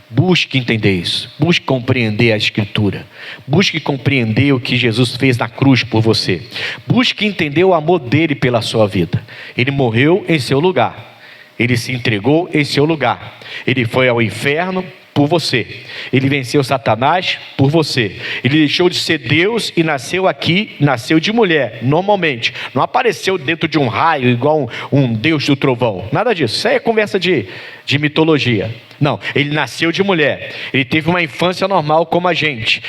Busque entender isso, busque compreender a Escritura, busque compreender o que Jesus fez na cruz por você, busque entender o amor dele pela sua vida. Ele morreu em seu lugar, ele se entregou em seu lugar, ele foi ao inferno por você, ele venceu Satanás por você, ele deixou de ser Deus e nasceu aqui, nasceu de mulher, normalmente, não apareceu dentro de um raio igual um Deus do trovão, nada disso, isso aí é conversa de mitologia. Não, ele nasceu de mulher, ele teve uma infância normal como a gente,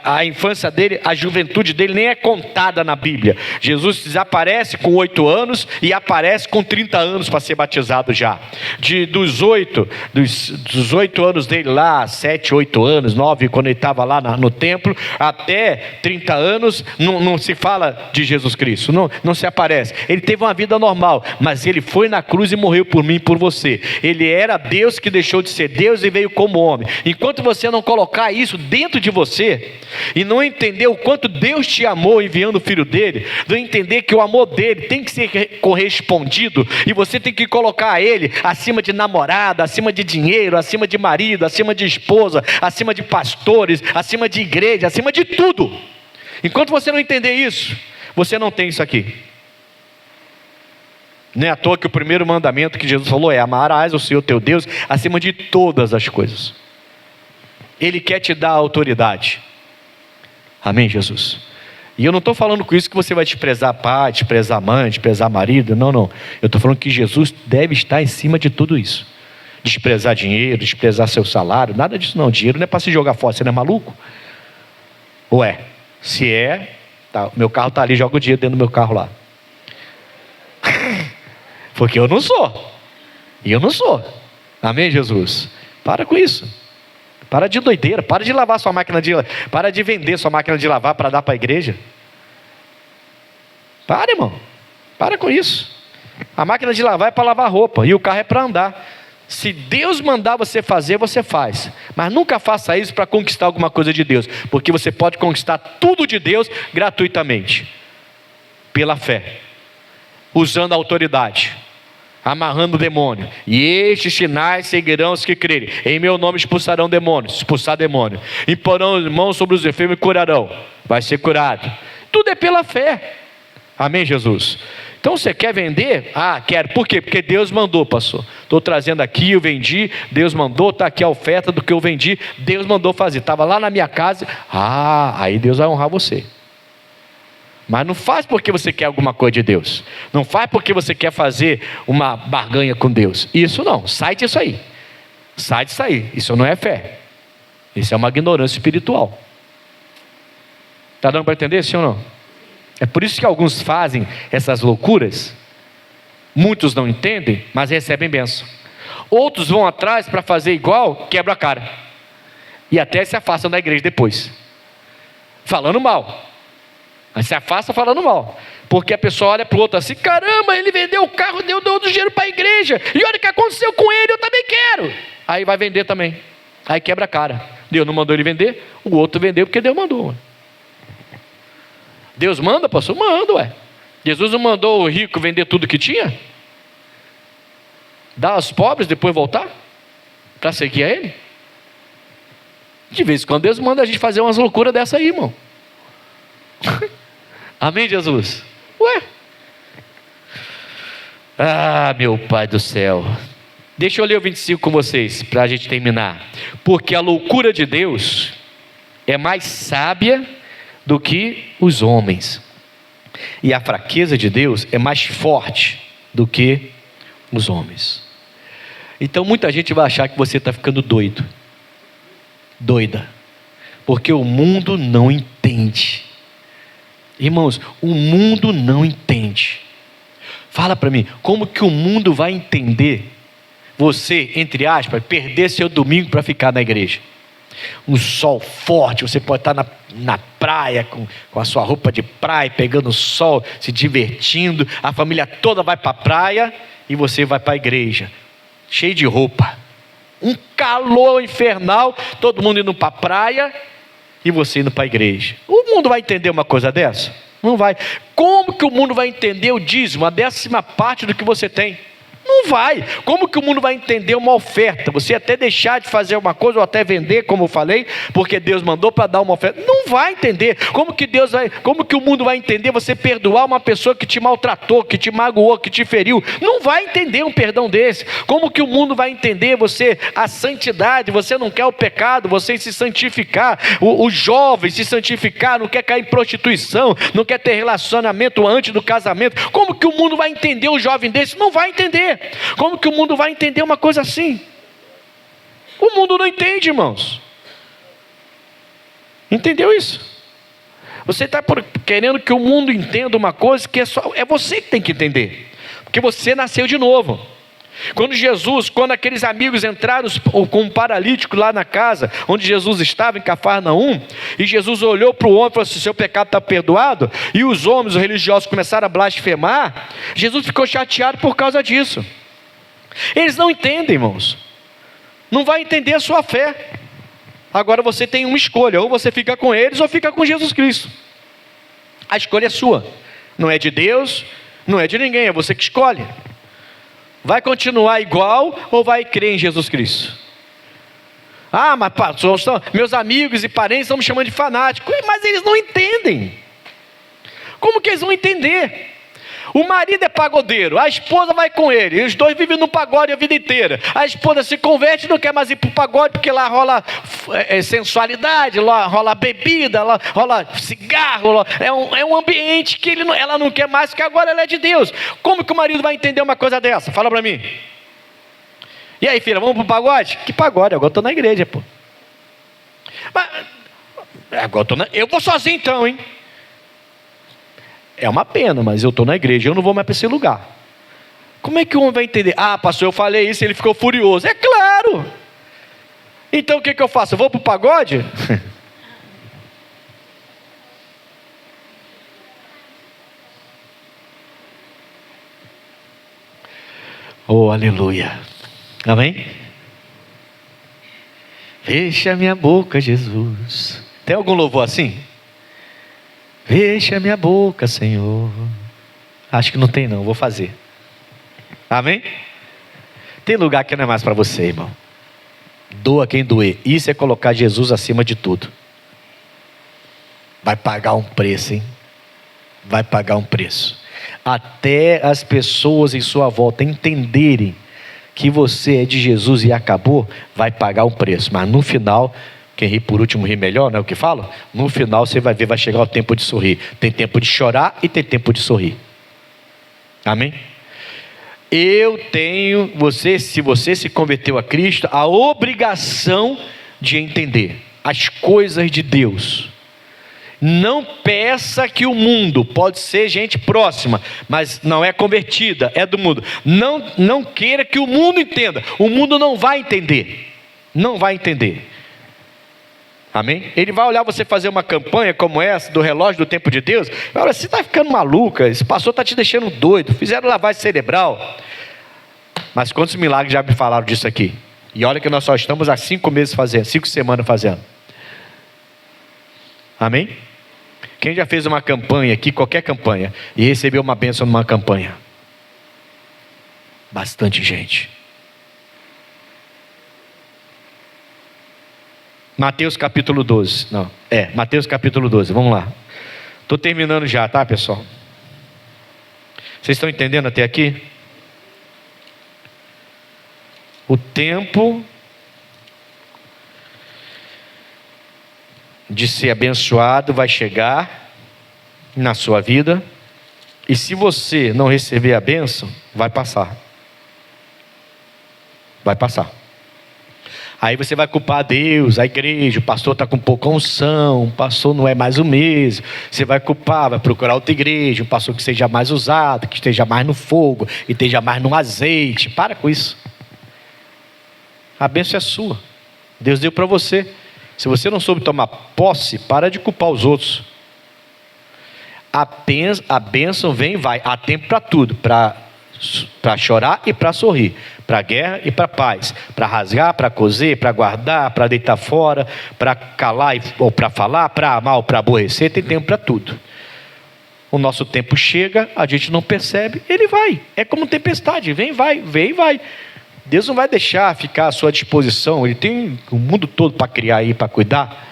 a infância dele, a juventude dele nem é contada na Bíblia. Jesus desaparece com 8 anos e aparece com 30 anos para ser batizado já. Dos 8 anos dele lá, 7, 8 anos, 9, quando ele estava lá no templo, até 30 anos, não se fala de Jesus Cristo, não se aparece. Ele teve uma vida normal, mas ele foi na cruz e morreu por mim e por você. Ele era Deus que deixou de ser Deus e veio como homem. Enquanto você não colocar isso dentro de você e não entender o quanto Deus te amou enviando o Filho dele, não entender que o amor dele tem que ser correspondido e você tem que colocar ele acima de namorada, acima de dinheiro, acima de marido, acima de esposa, acima de pastores, acima de igreja, acima de tudo. Enquanto você não entender isso, você não tem isso aqui. Não é à toa que o primeiro mandamento que Jesus falou é: amarás o Senhor teu Deus acima de todas as coisas. Ele quer te dar autoridade. Amém, Jesus? E eu não estou falando com isso que você vai desprezar pai, desprezar mãe, desprezar marido. Não. Eu estou falando que Jesus deve estar em cima de tudo isso. Desprezar dinheiro, desprezar seu salário, nada disso não. Dinheiro não é para se jogar fora, você não é maluco? Ou é? Se é, tá, meu carro está ali, joga o dinheiro dentro do meu carro lá. Porque eu não sou. E eu não sou. Amém, Jesus? Para com isso. Para de doideira. Para de lavar sua máquina de lavar. Para de vender sua máquina de lavar para dar para a igreja. Para, irmão. Para com isso. A máquina de lavar é para lavar roupa. E o carro é para andar. Se Deus mandar você fazer, você faz. Mas nunca faça isso para conquistar alguma coisa de Deus. Porque você pode conquistar tudo de Deus gratuitamente. Pela fé. Usando a autoridade, amarrando o demônio. E estes sinais seguirão os que crerem. Em meu nome expulsarão demônios. Expulsar demônio. Imporão as mãos sobre os enfermos e curarão. Vai ser curado. Tudo é pela fé. Amém, Jesus? Então você quer vender? Quero. Por quê? Porque Deus mandou, pastor. Estou trazendo aqui, eu vendi. Deus mandou, está aqui a oferta do que eu vendi. Deus mandou fazer. Estava lá na minha casa. Aí Deus vai honrar você. Mas não faz porque você quer alguma coisa de Deus. Não faz porque você quer fazer uma barganha com Deus. Isso não, sai disso aí. Sai disso aí, isso não é fé. Isso é uma ignorância espiritual. Está dando para entender, sim ou não? É por isso que alguns fazem essas loucuras. Muitos não entendem, mas recebem bênção. Outros vão atrás para fazer igual, quebra a cara. E até se afastam da igreja depois. Falando mal. Mas se afasta falando mal. Porque a pessoa olha para o outro assim: caramba, ele vendeu o carro, deu todo o dinheiro para a igreja. E olha o que aconteceu com ele, eu também quero. Aí vai vender também. Aí quebra a cara. Deus não mandou ele vender, o outro vendeu porque Deus mandou. Deus manda, pastor? Manda, ué. Jesus não mandou o rico vender tudo que tinha? Dar aos pobres, depois voltar? Para seguir a ele? De vez em quando Deus manda a gente fazer umas loucuras dessa aí, irmão. Amém, Jesus? Ué? Ah, meu Pai do céu. Deixa eu ler o 25 com vocês, para a gente terminar. Porque a loucura de Deus é mais sábia do que os homens, e a fraqueza de Deus é mais forte do que os homens. Então muita gente vai achar que você está ficando doido, doida, porque o mundo não entende. Irmãos, o mundo não entende. Fala para mim, como que o mundo vai entender você, entre aspas, perder seu domingo para ficar na igreja? Um sol forte, você pode estar na praia com a sua roupa de praia, pegando sol, se divertindo, a família toda vai para a praia e você vai para a igreja, cheio de roupa, um calor infernal, todo mundo indo para a praia e você indo para a igreja. O mundo vai entender uma coisa dessa? Não vai. Como que o mundo vai entender o dízimo, a 10ª parte do que você tem? Não vai. Como que o mundo vai entender uma oferta? Você até deixar de fazer uma coisa ou até vender, como eu falei, porque Deus mandou para dar uma oferta. Não vai entender. Como que o mundo vai entender você perdoar uma pessoa que te maltratou, que te magoou, que te feriu? Não vai entender um perdão desse. Como que o mundo vai entender você a santidade? Você não quer o pecado, você se santificar. O jovem se santificar, não quer cair em prostituição, não quer ter relacionamento antes do casamento. Como que o mundo vai entender um jovem desse? Não vai entender. Como que o mundo vai entender uma coisa assim? O mundo não entende, irmãos. Entendeu isso? Você está querendo que o mundo entenda uma coisa que é você que tem que entender, porque você nasceu de novo. Quando aqueles amigos entraram com um paralítico lá na casa onde Jesus estava, em Cafarnaum, e Jesus olhou para o homem e falou assim: seu pecado está perdoado, e os homens, os religiosos, começaram a blasfemar. Jesus ficou chateado por causa disso. Eles não entendem, irmãos. Não vai entender a sua fé. Agora você tem uma escolha: ou você fica com eles ou fica com Jesus Cristo. A escolha é sua, não é de Deus, não é de ninguém, é você que escolhe. Vai continuar igual ou vai crer em Jesus Cristo? Ah, mas pastor, meus amigos e parentes estão me chamando de fanático. Mas eles não entendem. Como que eles vão entender? O marido é pagodeiro, a esposa vai com ele, e os dois vivem no pagode a vida inteira. A esposa se converte e não quer mais ir para o pagode, porque lá rola sensualidade, lá rola bebida, lá rola cigarro, é um ambiente que ela não quer mais, porque agora ela é de Deus. Como que o marido vai entender uma coisa dessa? Fala para mim. E aí, filha, vamos para o pagode? Que pagode? Agora eu estou na igreja, pô. Mas, agora eu vou sozinho então, hein? É uma pena, mas eu estou na igreja, eu não vou mais para esse lugar. Como é que o homem vai entender? Ah, pastor, eu falei isso, ele ficou furioso. É claro. Então o que eu faço? Eu vou para o pagode? Oh, aleluia. Amém? Fecha minha boca, Jesus. Tem algum louvor assim? Fecha minha boca, Senhor. Acho que não tem não, vou fazer. Amém? Tem lugar que não é mais para você, irmão. Doa quem doer. Isso é colocar Jesus acima de tudo. Vai pagar um preço, hein? Vai pagar um preço. Até as pessoas em sua volta entenderem que você é de Jesus e acabou, vai pagar um preço. Mas no final, quem ri por último ri melhor, não é o que falo? No final você vai ver, vai chegar o tempo de sorrir. Tem tempo de chorar e tem tempo de sorrir. Amém? Se você se converteu a Cristo, a obrigação de entender as coisas de Deus. Não peça que o mundo, pode ser gente próxima, mas não é convertida, é do mundo. Não queira que o mundo entenda. O mundo não vai entender. Não vai entender. Amém? Ele vai olhar você fazer uma campanha como essa, do relógio do tempo de Deus. Olha, você está ficando maluca, esse pastor está te deixando doido. Fizeram lavagem cerebral. Mas quantos milagres já me falaram disso aqui? E olha que nós só estamos há 5 meses fazendo, 5 semanas fazendo. Amém? Quem já fez uma campanha aqui, qualquer campanha, e recebeu uma bênção numa campanha? Bastante gente. Mateus capítulo 12. Mateus capítulo 12, vamos lá. Estou terminando já, tá, pessoal? Vocês estão entendendo até aqui? O tempo de ser abençoado vai chegar na sua vida, e se você não receber a bênção, vai passar. Vai passar. Aí você vai culpar Deus, a igreja, o pastor está com pouca unção, o pastor não é mais o mesmo. Você vai culpar, vai procurar outra igreja, um pastor que seja mais usado, que esteja mais no fogo, e esteja mais no azeite. Para com isso. A bênção é sua. Deus deu para você. Se você não soube tomar posse, para de culpar os outros. A bênção vem e vai. Há tempo para tudo. Para chorar e para sorrir. Para guerra e para paz. Para rasgar, para coser, para guardar, para deitar fora, para calar ou para falar, para amar ou para aborrecer. Tem tempo para tudo. O nosso tempo chega, a gente não percebe, ele vai. É como tempestade. Vem e vai. Deus não vai deixar ficar à sua disposição. Ele tem o mundo todo para criar aí, para cuidar.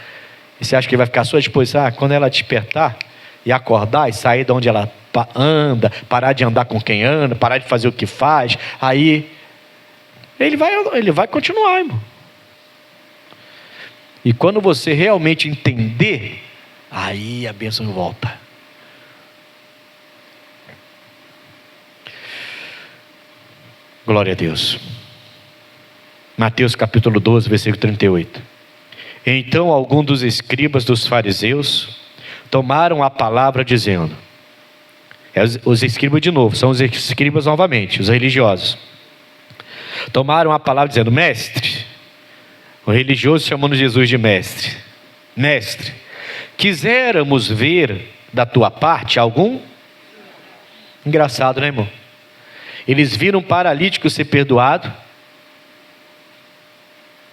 E você acha que ele vai ficar à sua disposição? Quando ela despertar e acordar e sair de onde ela anda, parar de andar com quem anda, parar de fazer o que faz, aí ele vai continuar, irmão. E quando você realmente entender, aí a bênção volta. Glória a Deus. Mateus capítulo 12, versículo 38. Então alguns dos escribas dos fariseus tomaram a palavra dizendo, os escribas de novo, são os escribas novamente, os religiosos, tomaram a palavra dizendo, mestre, o religioso chamando Jesus de mestre, mestre, quiséramos ver da tua parte algum? Engraçado, né, irmão? Eles viram um paralítico ser perdoado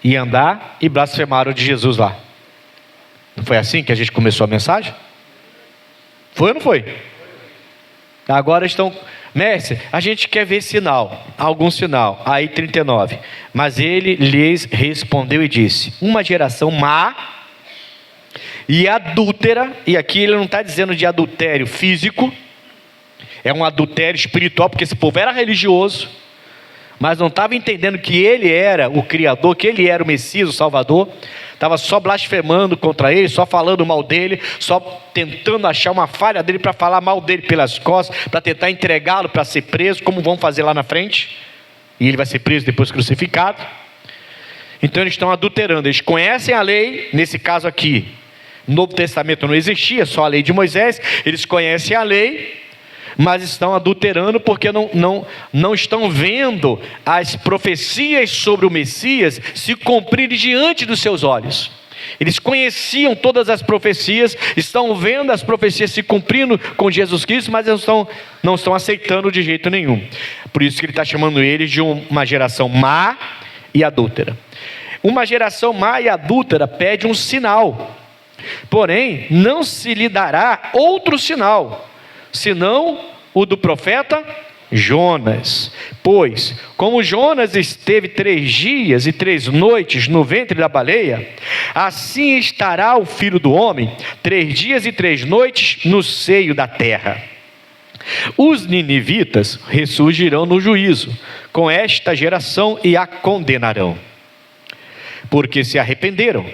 e andar, e blasfemaram de Jesus lá. Não foi assim que a gente começou a mensagem? Foi ou não foi? Agora estão, mestre, a gente quer ver sinal, algum sinal. Aí 39, mas ele lhes respondeu e disse, uma geração má e adúltera, e aqui ele não está dizendo de adultério físico, é um adultério espiritual, porque esse povo era religioso, mas não estava entendendo que ele era o Criador, que ele era o Messias, o Salvador. Estava só blasfemando contra ele, só falando mal dele, só tentando achar uma falha dele para falar mal dele pelas costas, para tentar entregá-lo para ser preso, como vão fazer lá na frente. E ele vai ser preso depois crucificado. Então eles estão adulterando, eles conhecem a lei, nesse caso aqui, no Novo Testamento não existia, só a lei de Moisés, eles conhecem a lei, mas estão adulterando porque não estão vendo as profecias sobre o Messias se cumprirem diante dos seus olhos. Eles conheciam todas as profecias, estão vendo as profecias se cumprindo com Jesus Cristo, mas não estão aceitando de jeito nenhum. Por isso que ele está chamando eles de uma geração má e adúltera. Uma geração má e adúltera pede um sinal, porém não se lhe dará outro sinal, senão o do profeta Jonas. Pois, como Jonas esteve 3 dias e 3 noites no ventre da baleia, assim estará o Filho do Homem 3 dias e 3 noites no seio da terra. Os ninivitas ressurgirão no juízo com esta geração e a condenarão, porque se arrependeram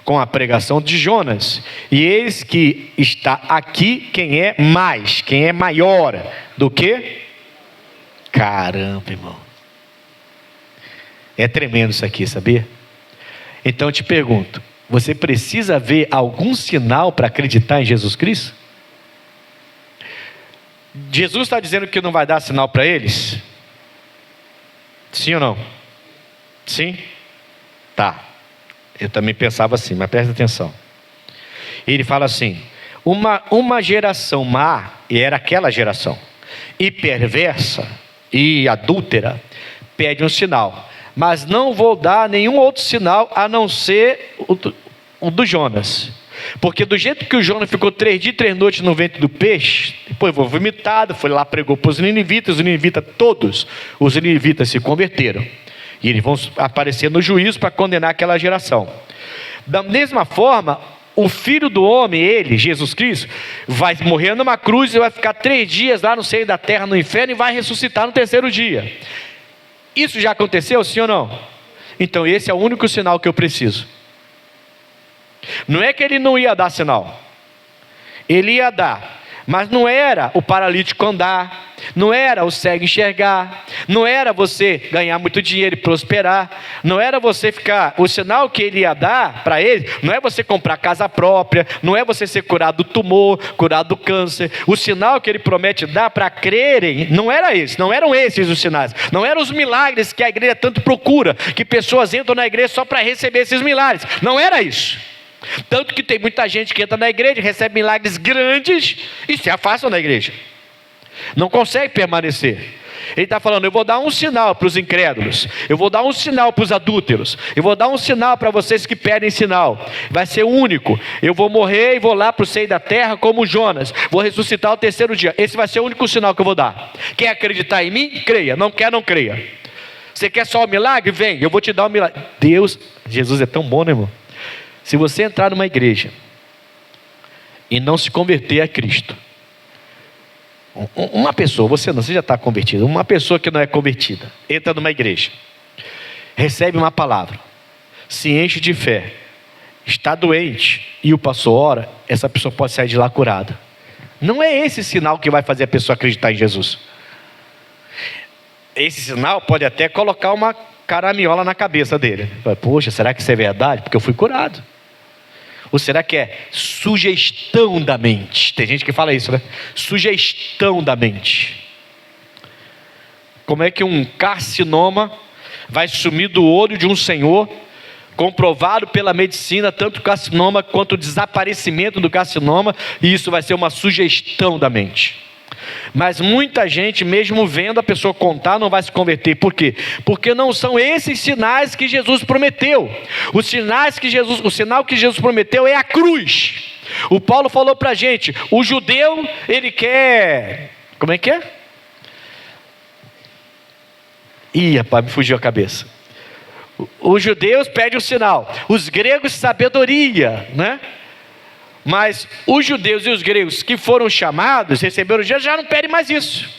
com a pregação de Jonas, e eis que está aqui quem é mais, quem é maior do que? Caramba, irmão, é tremendo isso aqui, sabia? Então eu te pergunto, você precisa ver algum sinal para acreditar em Jesus Cristo? Jesus está dizendo que não vai dar sinal para eles? Sim ou não? Sim? Tá. Eu também pensava assim, mas presta atenção. Ele fala assim, uma geração má, e era aquela geração, e perversa e adúltera, pede um sinal, mas não vou dar nenhum outro sinal a não ser o do Jonas. Porque do jeito que o Jonas ficou 3 dias e 3 noites no ventre do peixe, depois foi vomitado, foi lá, pregou para os ninivitas, todos os ninivitas se converteram. E eles vão aparecer no juízo para condenar aquela geração. Da mesma forma, o Filho do Homem, ele, Jesus Cristo, vai morrer numa cruz e vai ficar 3 dias lá no seio da terra, no inferno, e vai ressuscitar no 3º dia. Isso já aconteceu, sim ou não? Então esse é o único sinal que eu preciso. Não é que ele não ia dar sinal. Ele ia dar. Mas não era o paralítico andar, não era o cego enxergar, não era você ganhar muito dinheiro e prosperar, não era você ficar, o sinal que ele ia dar para ele, não é você comprar casa própria, não é você ser curado do tumor, curado do câncer. O sinal que ele promete dar para crerem, não era esse, não eram esses os sinais, não eram os milagres que a igreja tanto procura, que pessoas entram na igreja só para receber esses milagres, não era isso. Tanto que tem muita gente que entra na igreja, recebe milagres grandes e se afastam da igreja, não consegue permanecer. Ele está falando, eu vou dar um sinal para os incrédulos, eu vou dar um sinal para os adúlteros, eu vou dar um sinal para vocês que pedem sinal, vai ser único, eu vou morrer e vou lá para o seio da terra como Jonas, vou ressuscitar ao terceiro dia, esse vai ser o único sinal que eu vou dar. Quer acreditar em mim? Creia, não quer, não creia. Você quer só o milagre? Vem, eu vou te dar o milagre. Jesus é tão bom, né, irmão? Se você entrar numa igreja e não se converter a Cristo, uma pessoa, você já está convertido, uma pessoa que não é convertida, entra numa igreja, recebe uma palavra, se enche de fé, está doente e o pastor ora, essa pessoa pode sair de lá curada. Não é esse sinal que vai fazer a pessoa acreditar em Jesus. Esse sinal pode até colocar uma caraminhola na cabeça dele. Poxa, será que isso é verdade? Porque eu fui curado. Ou será que é sugestão da mente? Tem gente que fala isso, né? Sugestão da mente. Como é que um carcinoma vai sumir do olho de um senhor, comprovado pela medicina, tanto o carcinoma quanto o desaparecimento do carcinoma, e isso vai ser uma sugestão da mente. Mas muita gente, mesmo vendo a pessoa contar, não vai se converter. Por quê? Porque não são esses sinais que Jesus prometeu. O sinal que Jesus prometeu é a cruz. O Paulo falou para a gente, o judeu, ele quer... Como é que é? Ih, rapaz, me fugiu a cabeça. Os judeus pedem o sinal, os gregos sabedoria, né? Mas os judeus e os gregos que foram chamados, receberam Jesus, já não pedem mais isso.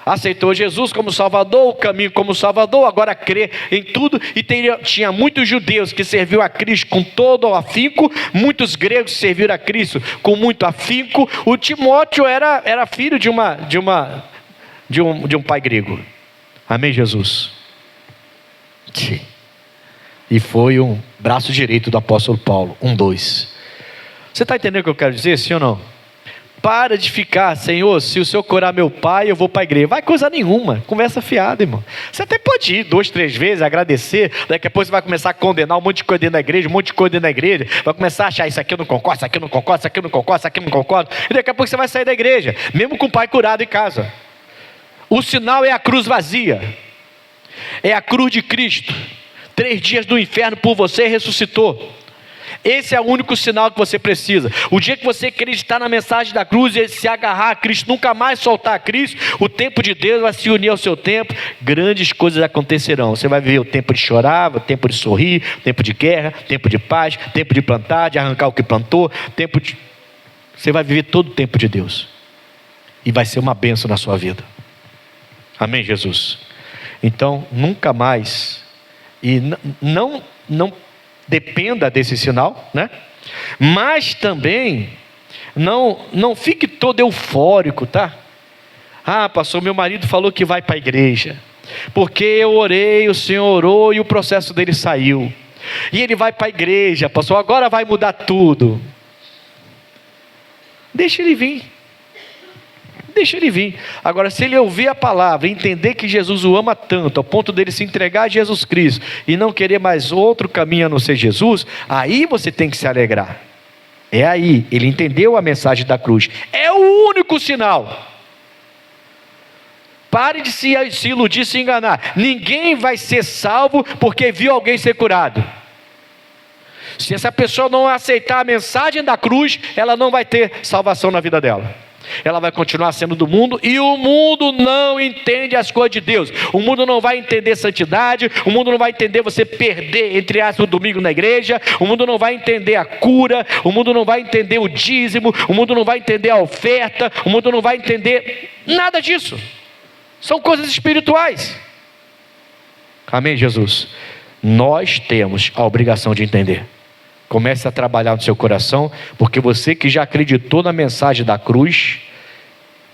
Aceitou Jesus como Salvador, o caminho como Salvador, agora crê em tudo. E tinha muitos judeus que serviram a Cristo com todo o afinco, muitos gregos serviram a Cristo com muito afinco. O Timóteo era filho de um pai grego. Amém, Jesus? E foi um braço direito do apóstolo Paulo, 2. Você está entendendo o que eu quero dizer, sim ou não? Para de ficar, Senhor, se o Senhor curar meu pai, eu vou para a igreja. Vai coisa nenhuma, conversa fiada, irmão. Você até pode ir 2, 3 vezes, agradecer. Daqui a pouco você vai começar a condenar um monte de coisa dentro da igreja, vai começar a achar, isso aqui eu não concordo, isso aqui eu não concordo, isso aqui eu não concordo, isso aqui eu não concordo. E daqui a pouco você vai sair da igreja, mesmo com o pai curado em casa. O sinal é a cruz vazia. É a cruz de Cristo. 3 dias do inferno por você ressuscitou. Esse é o único sinal que você precisa. O dia que você acreditar na mensagem da cruz e se agarrar a Cristo, nunca mais soltar a Cristo, o tempo de Deus vai se unir ao seu tempo, grandes coisas acontecerão. Você vai viver o tempo de chorar, o tempo de sorrir, o tempo de guerra, tempo de paz, tempo de plantar, de arrancar o que plantou, você vai viver todo o tempo de Deus. E vai ser uma bênção na sua vida. Amém, Jesus? Então, nunca mais, e não dependa desse sinal, né? Mas também não fique todo eufórico, tá? Ah, pastor, meu marido falou que vai para a igreja, porque eu orei, o Senhor orou e o processo dele saiu, e ele vai para a igreja, pastor, agora vai mudar tudo. Deixa ele vir. Agora, se ele ouvir a palavra, entender que Jesus o ama tanto, ao ponto dele se entregar a Jesus Cristo, e não querer mais outro caminho a não ser Jesus, aí você tem que se alegrar. É aí, ele entendeu a mensagem da cruz, é o único sinal. Pare de se iludir, se enganar. Ninguém vai ser salvo porque viu alguém ser curado. Se essa pessoa não aceitar a mensagem da cruz, ela não vai ter salvação na vida dela. Ela vai continuar sendo do mundo, e o mundo não entende as coisas de Deus. O mundo não vai entender santidade, o mundo não vai entender você perder, entre aspas, o domingo na igreja, o mundo não vai entender a cura, o mundo não vai entender o dízimo, o mundo não vai entender a oferta, o mundo não vai entender nada disso. São coisas espirituais. Amém, Jesus? Nós temos a obrigação de entender. Comece a trabalhar no seu coração, porque você que já acreditou na mensagem da cruz,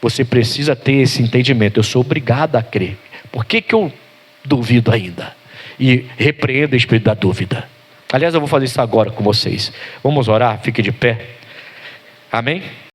você precisa ter esse entendimento. Eu sou obrigado a crer. Por que eu duvido ainda? E repreendo o espírito da dúvida. Aliás, eu vou fazer isso agora com vocês. Vamos orar? Fique de pé. Amém?